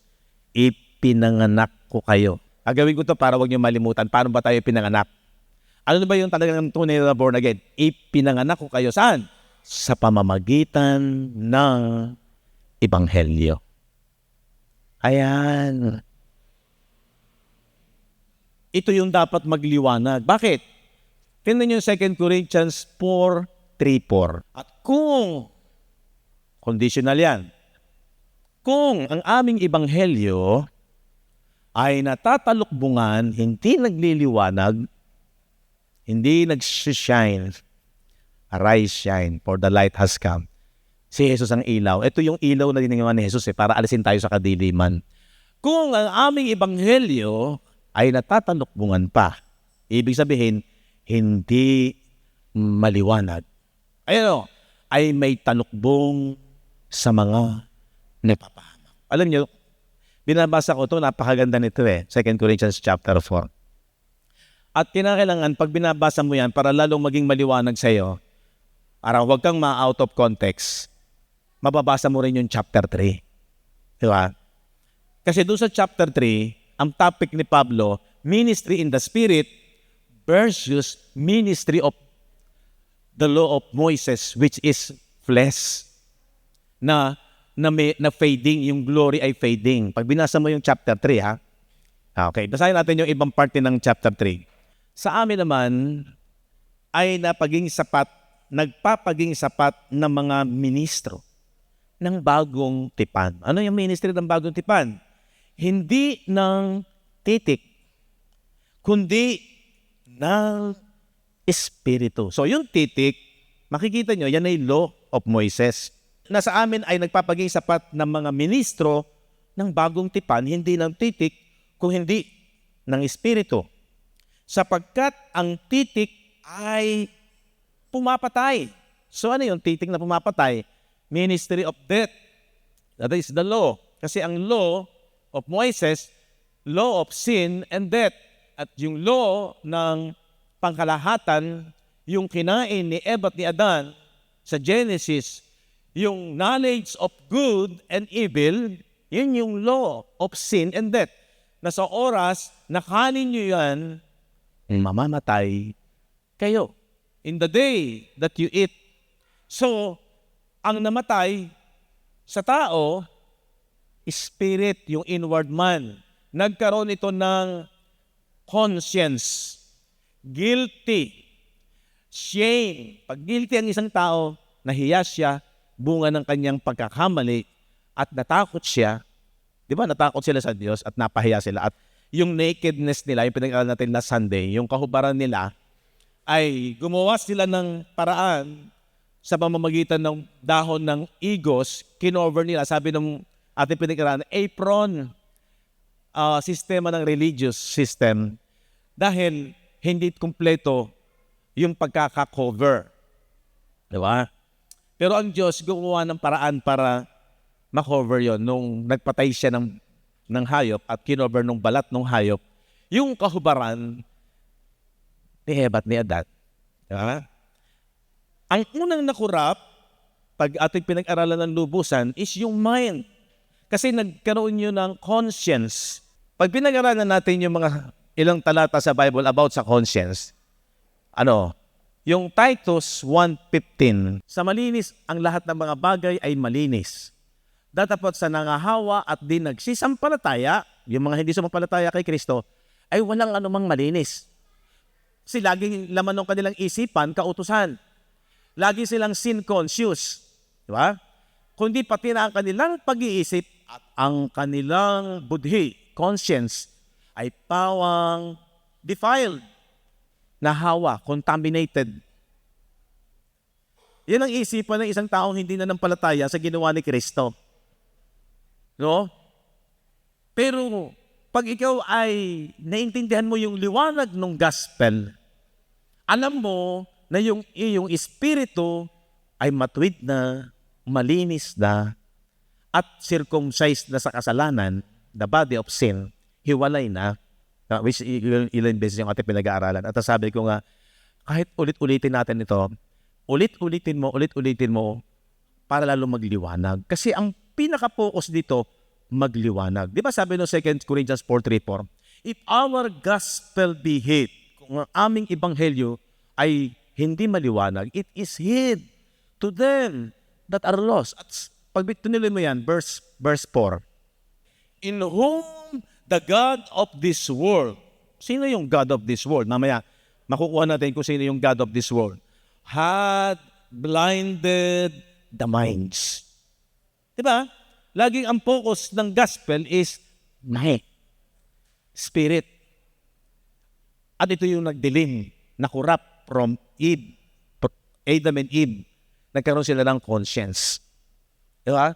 ipinanganak ko kayo. Agawin ko to para wag niyo malimutan. Paano ba tayo pinanganak? Ano ba yung talagang tunay na born again? Ipinanganak ko kayo saan? Sa pamamagitan ng Ebanghelyo. Ayan. Ito yung dapat magliwanag. Bakit? Tingnan nyo 2 Corinthians 4:3-4. At kung, conditional yan, kung ang aming ebanghelyo ay natatalukbungan, hindi nagliliwanag, hindi nag-shine, arise, shine, for the light has come. Si Jesus ang ilaw. Ito yung ilaw na dinagawa ni Jesus para alisin tayo sa kadiliman. Kung ang aming ebanghelyo ay natatalukbungan pa, ibig sabihin, hindi maliwanag. Ayun, ay may talukbong sa mga napapahamak. Alam nyo, binabasa ko ito, napakaganda nito 2 Corinthians chapter 4. At kinakailangan, pag binabasa mo yan, para lalong maging maliwanag sa iyo, para huwag kang ma-out of context, mababasa mo rin yung chapter 3. Di ba? Kasi doon sa chapter 3, ang topic ni Pablo, ministry in the Spirit versus ministry of the law of Moses, which is flesh. Na fading, yung glory ay fading. Pag binasa mo yung chapter 3, ha? Okay, basahin natin yung ibang parte ng chapter 3. Sa amin naman, ay nagpapaging sapat na mga ministro ng bagong tipan. Ano yung ministry ng bagong tipan? Hindi ng titik, kundi ng Espiritu. So yung titik, makikita nyo, yan ay law of Moises. Na sa amin ay nagpapaging sapat ng mga ministro ng bagong tipan, hindi ng titik, kung hindi ng Espiritu. Sapagkat ang titik ay pumapatay. So ano yung titik na pumapatay? Ministry of death. That is the law. Kasi ang law of Moises, law of sin and death. At yung law ng pangkalahatan, yung kinain ni Eva at ni Adan sa Genesis, yung knowledge of good and evil, yun yung law of sin and death. Na sa oras na kanin nyo yan, mamamatay kayo. In the day that you eat. So, ang namatay sa tao, spirit, yung inward man. Nagkaroon ito ng conscience, guilty, shame. Pag guilty ang isang tao, nahiya siya, bunga ng kanyang pagkakamali, at natakot siya. Di ba, natakot sila sa Diyos at napahiya sila. At yung nakedness nila, yung pinag-aaral natin last Sunday, yung kahubaran nila, ay gumawa sila ng paraan sa pamamagitan ng dahon ng igos, kinover nila, sabi ng ating pinag-aralan, apron, sistema ng religious system, dahil hindi kumpleto yung pagkaka-cover. Diba? Pero ang Diyos gumawa ng paraan para ma-cover yon nung nagpatay siya ng hayop at kinover ng balat ng hayop, yung kahubaran ni Eva at ni Adan. Diba? Ang unang nakurap, pag ating pinag-aralan ng lubusan, is yung mind. Kasi nagkaroon yun ng conscience. Pag pinag-aralan natin yung mga ilang talata sa Bible about sa conscience, yung Titus 1:15, sa malinis, ang lahat ng mga bagay ay malinis. datapot sa nangahawa at di nagsisampalataya, yung mga hindi sumampalataya kay Kristo, ay walang anumang malinis. Kasi laging laman ng kanilang isipan, kautusan. Lagi silang sin conscious. Di ba? Kundi pati na ang kanilang pag-iisip at ang kanilang budhi, conscience, ay pawang defiled, nahawa, contaminated. Yan ang isipan ng isang taong hindi nanampalataya sa ginawa ni Kristo. No? Pero pag ikaw ay naintindihan mo yung liwanag ng gospel, alam mo na yung iyong espiritu ay matuwid na, malinis na, at circumcised na sa kasalanan, the body of sin, hiwalay na, which ilan beses yung ating pinag-aaralan. At sabi ko nga, kahit ulit-ulitin natin ito, ulit-ulitin mo, para lalo magliwanag. Kasi ang pinaka-focus dito, magliwanag. Di ba sabi no 2 Corinthians 4:3-4, if our gospel be hid, kung ang aming ebanghelyo ay hindi maliwanag, it is hid to them that are lost. At pag tunuloy mo yan, verse 4, in whom the God of this world, sino yung God of this world? Mamaya, makukuha natin kung sino yung God of this world. Had blinded the minds. Diba? Laging ang focus ng gospel is mind, spirit. At ito yung nagdilim, na-corrupt from Eve, Adam and Eve. Nagkaroon sila ng conscience. Diba?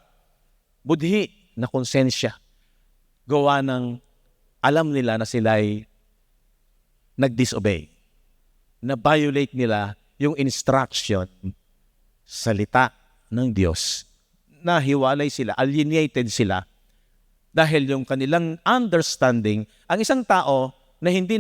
Budhi na konsensya. Gawa ng alam nila na sila ay nag-disobey. Na-violate nila yung instruction, salita ng Diyos. Nahiwalay sila, alienated sila dahil yung kanilang understanding, ang isang tao na hindi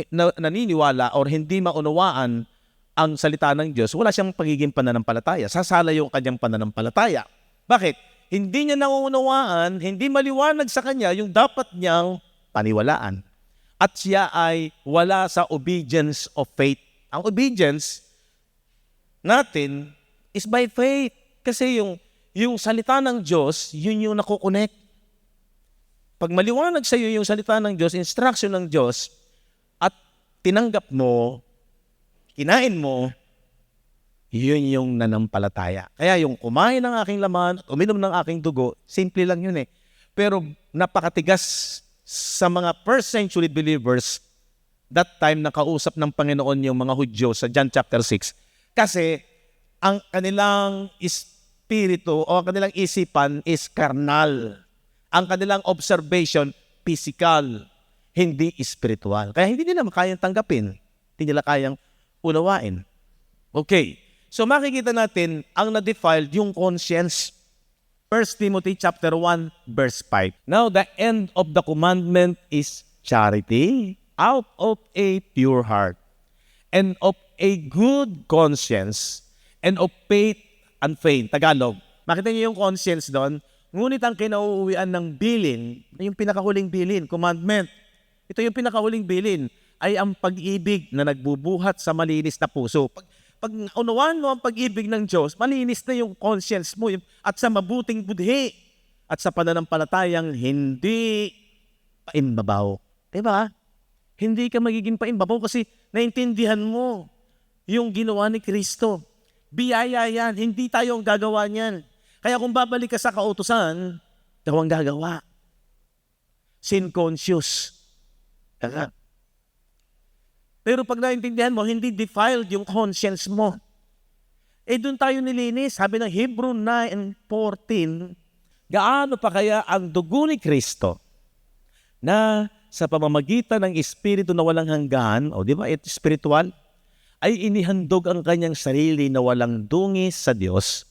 naniniwala or hindi maunawaan ang salita ng Diyos, wala siyang pagiging pananampalataya. Sasala yung kanyang pananampalataya. Bakit? Hindi niya nauunawaan, hindi maliwanag sa kanya yung dapat niyang paniwalaan. At siya ay wala sa obedience of faith. Ang obedience natin is by faith. Kasi yung salita ng Diyos, yun yung nakukonek. Pag maliwanag sa iyo yung salita ng Diyos, instruction ng Diyos, at tinanggap mo, kinain mo, yun yung nanampalataya. Kaya yung kumain ng aking laman at uminom ng aking dugo, simple lang yun eh. Pero napakatigas sa mga first century believers, that time nakausap ng Panginoon yung mga Hudyo sa John chapter 6. Kasi ang kanilang espiritu o ang kanilang isipan is carnal. Ang kanilang observation, physical, hindi spiritual. Kaya hindi nila kayang tanggapin. Hindi nila kayang unawain. Okay. So makikita natin ang na-defiled yung conscience. 1 Timothy chapter 1 verse 5. Now the end of the commandment is charity out of a pure heart and of a good conscience and of faith and faith. Tagalog. Makita niyo yung conscience doon. Ngunit ang kinauuwian ng bilin, yung pinakahuling bilin, commandment, ito yung pinakahuling bilin, ay ang pag-ibig na nagbubuhat sa malinis na puso. Pag unawaan mo ang pag-ibig ng Diyos, malinis na yung conscience mo at sa mabuting budhi at sa pananampalatayang hindi paimbabaw. Diba? Hindi ka magiging paimbabaw kasi naintindihan mo yung ginawa ni Kristo. Biyaya yan. Hindi tayo ang gagawa niyan. Kaya kung babalik ka sa kautusan, ikaw ang gagawa. Sin conscious. Pero pag naintindihan mo, hindi defiled yung conscience mo. Doon tayo nilinis. Sabi ng Hebrew 9:14, gaano pa kaya ang dugo ni Kristo na sa pamamagitan ng Espiritu na walang hanggan, o di ba, spiritual, ay inihandog ang kanyang sarili na walang dungis sa Diyos,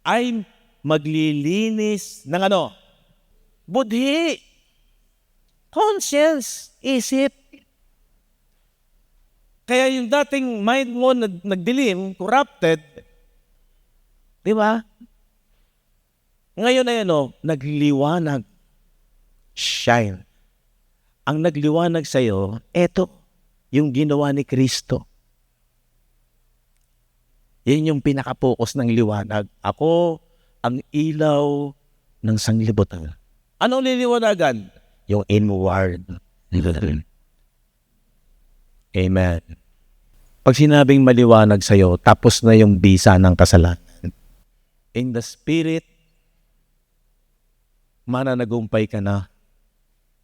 ay maglilinis ng ano? Budhi. Conscience. Isip. Kaya yung dating mind mo nagdilim, corrupted, di ba? Ngayon ay nagliwanag. Shine. Ang nagliwanag sa iyo, eto, yung ginawa ni Kristo. Yan yung pinaka-focus ng liwanag. Ako, ang ilaw ng sanglibutan. Anong liliwanagan? Yung inward. Amen. Pag sinabing maliwanag sa'yo, tapos na yung bisa ng kasalanan. In the spirit, mananagumpay ka na,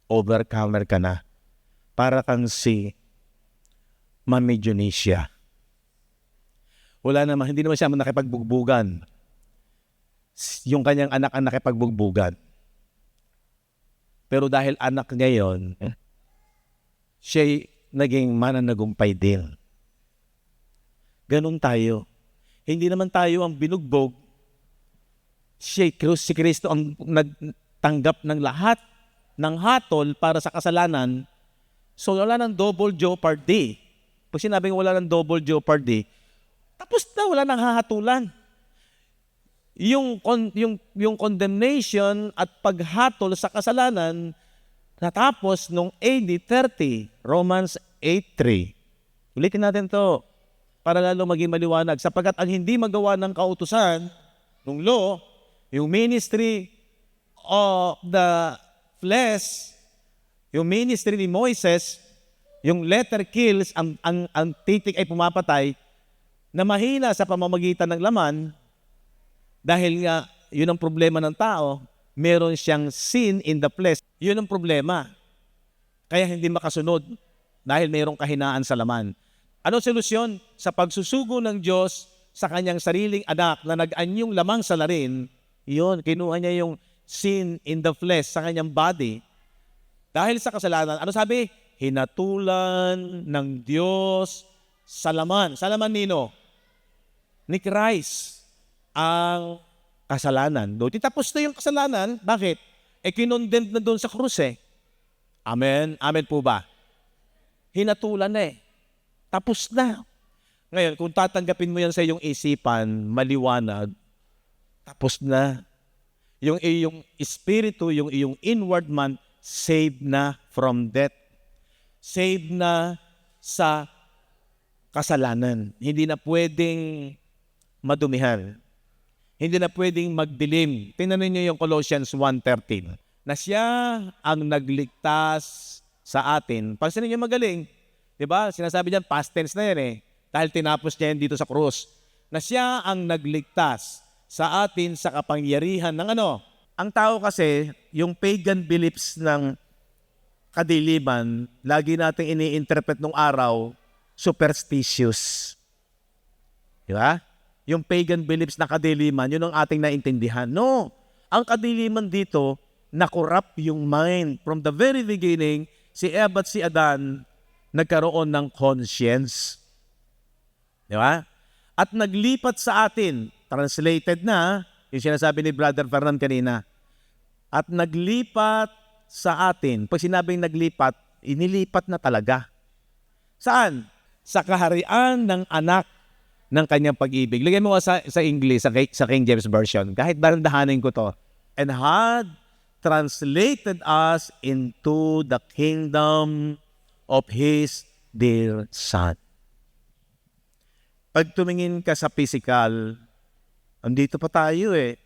overcomer ka na, para kang si Mami Dionisia. Wala naman, hindi naman siya nakipagbugbugan. Yung kanyang anak ang nakipagbugbugan. Pero dahil anak niya yun, siya naging mananagumpay din. Ganon tayo. Hindi naman tayo ang binugbog. Si Kristo ang nagtanggap ng lahat ng hatol para sa kasalanan. So wala ng double jeopardy. Pag sinabing wala ng double jeopardy, tapos na, wala nang hahatulan. Yung condemnation at paghatol sa kasalanan natapos nung AD 30, Romans 8:3. Ulitin natin to para lalo maging maliwanag. Sapagkat ang hindi magawa ng kautusan, ng law, yung ministry of the flesh, yung ministry ni Moises, yung letter kills, ang titik ay pumapatay, na mahina sa pamamagitan ng laman, dahil nga yun ang problema ng tao, meron siyang sin in the flesh. Yun ang problema. Kaya hindi makasunod dahil mayroong kahinaan sa laman. Ano solusyon? Sa pagsusugo ng Diyos sa kanyang sariling anak na nag-anyong lamang sa larin, yun, kinuha niya yung sin in the flesh sa kanyang body. Dahil sa kasalanan, ano sabi? Hinatulan ng Diyos sa laman. Sa laman nino? Ni Christ ang kasalanan. Doon, tapos na yung kasalanan. Bakit? Kinondemned na doon sa krus eh. Amen? Amen po ba? Hinatulan na eh. Tapos na. Ngayon, kung tatanggapin mo yan sa iyong isipan, maliwanag, tapos na. Yung iyong espiritu, yung iyong inward man, saved na from death. Saved na sa kasalanan. Hindi na pwedeng madumihan. Hindi na pwedeng magdilim. Tingnan niyo yung Colossians 1:13. Na siya ang nagligtas sa atin. Pansinin niyo magaling. Diba? Sinasabi niyan, past tense na yan eh. Dahil tinapos niya yan dito sa krus. Na siya ang nagligtas sa atin sa kapangyarihan ng ano? Ang tao kasi, yung pagan beliefs ng kadiliman, lagi natin ini-interpret nung araw, superstitious. Diba? Yung pagan beliefs na kadiliman, yun ang ating naintindihan. No, ang kadiliman dito, na-corrupt yung mind. From the very beginning, si Eva at si Adan, nagkaroon ng conscience. Di ba? At naglipat sa atin, translated na, yung sinasabi ni Brother Fernan kanina, at naglipat sa atin. Pag sinabing naglipat, inilipat na talaga. Saan? Sa kaharian ng anak ng kanyang pag-ibig. Lagyan mo sa English, sa King James Version. Kahit dahan-dahanin ko to. And had translated us into the kingdom of His dear Son. Pag tumingin ka sa physical, andito pa tayo eh.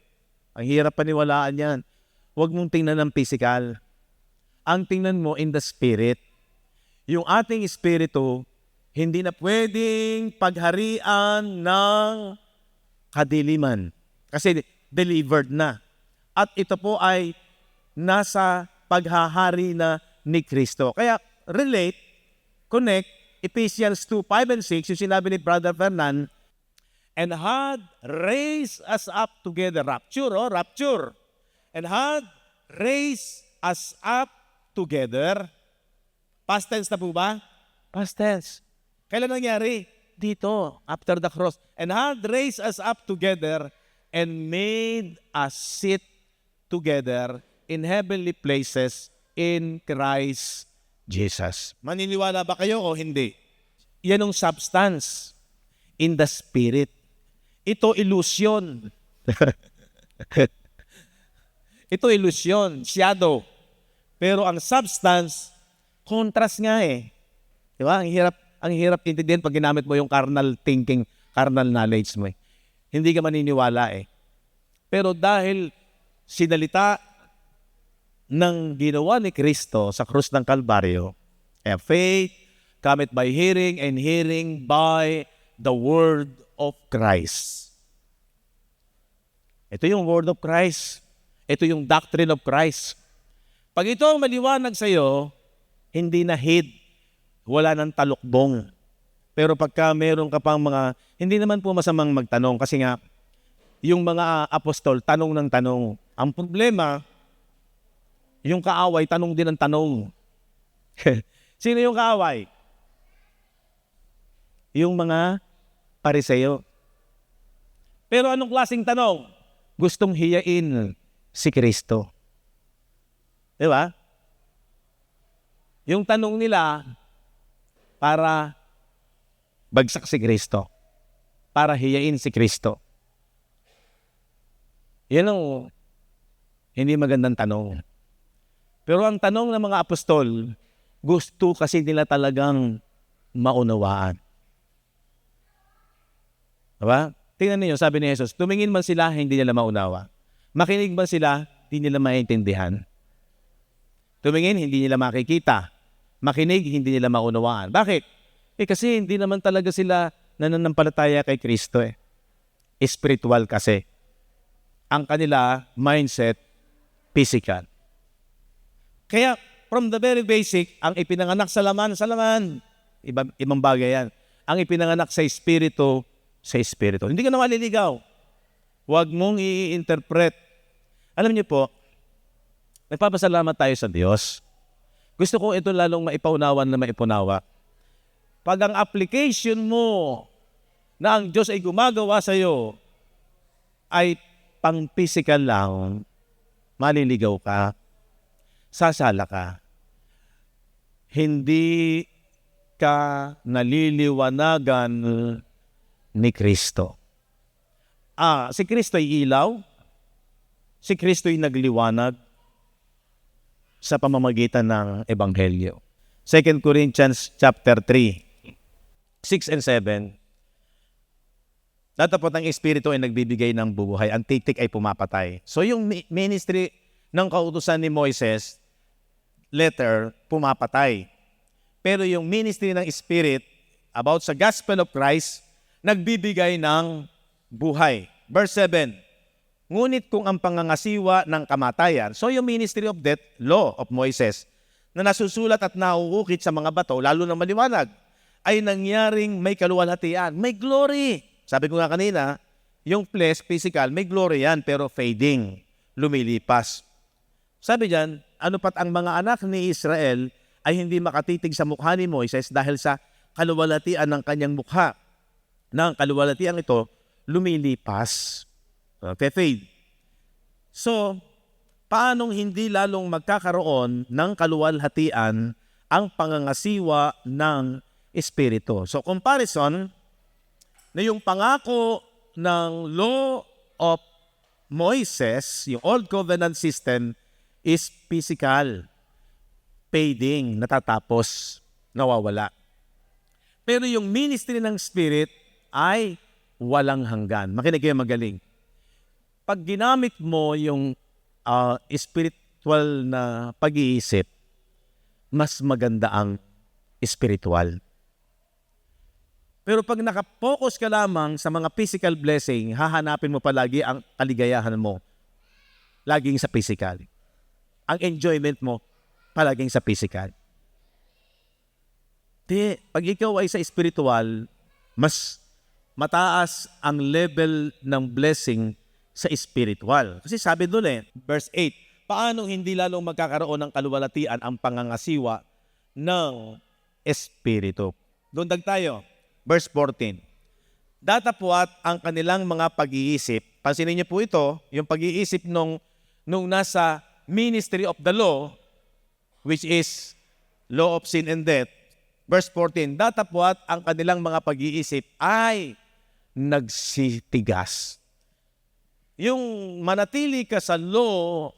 Ang hirap paniwalaan yan. Huwag mong tingnan ng physical. Ang tingnan mo in the spirit. Yung ating espiritu, hindi na pwedeng pagharian ng kadiliman. Kasi delivered na. At ito po ay nasa paghahari na ni Kristo. Kaya relate, connect, Ephesians 2:5 and 6, yung sinabi ni Brother Fernan, and had raised us up together. Rapture, rapture. And had raised us up together. Past tense na po ba? Past tense. Kailan nangyari? Dito, after the cross. And had raised us up together and made us sit together in heavenly places in Christ Jesus. Maniniwala ba kayo o hindi? Yan ang substance in the spirit. Ito illusion. Ito illusion, shadow. Pero ang substance, contrast nga eh. Di ba? Ang hirap intindihan pag ginamit mo yung carnal thinking, carnal knowledge mo eh. Hindi ka maniniwala eh. Pero dahil sinalita ng ginawa ni Kristo sa krus ng Kalbaryo, faith cometh by hearing, and hearing by the word of Christ. Ito yung word of Christ. Ito yung doctrine of Christ. Pag ito ang maliwanag sa iyo, hindi na hid, wala nang talukbong. Pero pagka meron ka pang mga, hindi naman po masamang magtanong kasi nga, yung mga apostol, tanong ng tanong. Ang problema, yung kaaway, tanong din ng tanong. Sino yung kaaway? Yung mga Pariseo. Pero anong klaseng tanong? Gustong hiyain si Kristo. Di ba? Yung tanong nila, para bagsak si Kristo. Para hiyain si Kristo. Yan ang hindi magandang tanong. Pero ang tanong ng mga apostol, gusto kasi nila talagang maunawaan. Diba? Tingnan niyo, sabi ni Jesus, tumingin man sila, hindi nila maunawa. Makinig man sila, hindi nila maintindihan. Tumingin, hindi nila makikita. Makinig, hindi nila maunawaan. Bakit? Kasi hindi naman talaga sila nananampalataya kay Kristo eh. Spiritual kasi. Ang kanila mindset, physical. Kaya, from the very basic, ang ipinanganak sa laman, ibang bagay yan. Ang ipinanganak sa espiritu, sa espiritu. Hindi ka na maliligaw. Huwag mong i-interpret. Alam niyo po, nagpapasalamat tayo sa Diyos. Gusto ko ito lalong maipaunawan na maipunawa. Pag ang application mo na ang Diyos ay gumagawa sa iyo ay pang-physical lang, maliligaw ka, sasala ka. Hindi ka naliliwanagan ni Kristo. Si Kristo ay ilaw. Si Kristo ay nagliwanag sa pamamagitan ng Ebanghelyo. 2 Corinthians chapter 3, 6 and 7. Datapot ang Espiritu ay nagbibigay ng bubuhay. Ang titik ay pumapatay. So yung ministry ng kautusan ni Moises, letter, pumapatay. Pero yung ministry ng Spirit about sa gospel of Christ, nagbibigay ng buhay. Verse 7, ngunit kung ang pangangasiwa ng kamatayan, so yung ministry of death, law of Moises, na nasusulat at nauukit sa mga bato, lalo na maliwanag, ay nangyaring may kaluwalhatian, may glory. Sabi ko nga kanina, yung flesh, physical, may glory yan, pero fading, lumilipas. Sabi diyan, ano pat ang mga anak ni Israel ay hindi makatitig sa mukha ni Moises dahil sa kaluwalhatian ng kanyang mukha. Nang kaluwalhatian ito, lumilipas. Fade. So, paanong hindi lalong magkakaroon ng kaluwalhatian ang pangangasiwa ng Espiritu? So, comparison na yung pangako ng law of Moises, yung Old Covenant system, is physical. Fading, natatapos, nawawala. Pero yung ministry ng Spirit ay walang hanggan. Makinig kayo magaling. Pag ginamit mo yung spiritual na pag-iisip, mas maganda ang spiritual. Pero pag nakapokus ka lamang sa mga physical blessing, hahanapin mo palagi ang kaligayahan mo. Laging sa physical. Ang enjoyment mo, palaging sa physical. Pag ikaw ay sa spiritual, mas mataas ang level ng blessing sa spiritual. Kasi sabi doon verse 8, paano hindi lalong magkakaroon ng kaluwalhatian ang pangangasiwa ng Espiritu? Doon tayo. Verse 14. Datapwat ang kanilang mga pag-iisip. Pansinin niyo po ito, yung pag-iisip nung nasa ministry of the law, which is law of sin and death. Verse 14, datapwat ang kanilang mga pag-iisip ay nagsitigas. Yung manatili ka sa law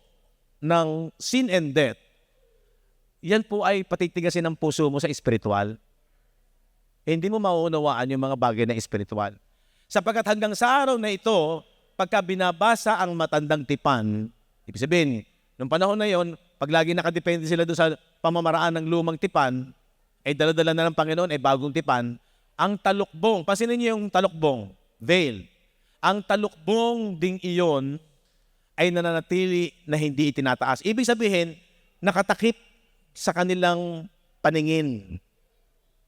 ng sin and death, yan po ay patitigasin ng puso mo sa espiritual. Hindi mo mauunawaan yung mga bagay na espiritual. Sapagkat hanggang sa araw na ito, pagka binabasa ang matandang tipan, Ibig sabihin, nung panahon na yon, pag lagi nakadepende sila doon sa pamamaraan ng lumang tipan, ay dala-dala na ng Panginoon ay bagong tipan, ang talukbong, pansinin niyo yung talukbong, veil. Ang talukbong ding iyon ay nananatili na hindi itinataas. Ibig sabihin, nakatakip sa kanilang paningin.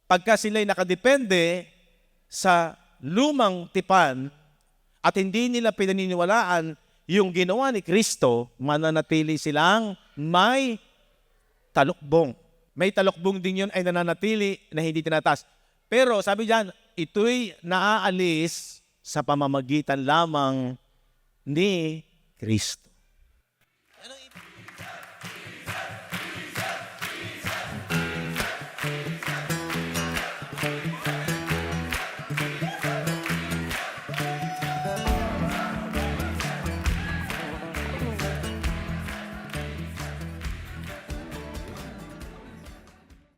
Pagka sila'y nakadepende sa lumang tipan at hindi nila pinaniniwalaan yung ginawa ni Kristo, mananatili silang may talukbong. May talukbong din yun ay nananatili na hindi tinataas. Pero sabi diyan, ito'y naaalis sa pamamagitan lamang ni Kristo.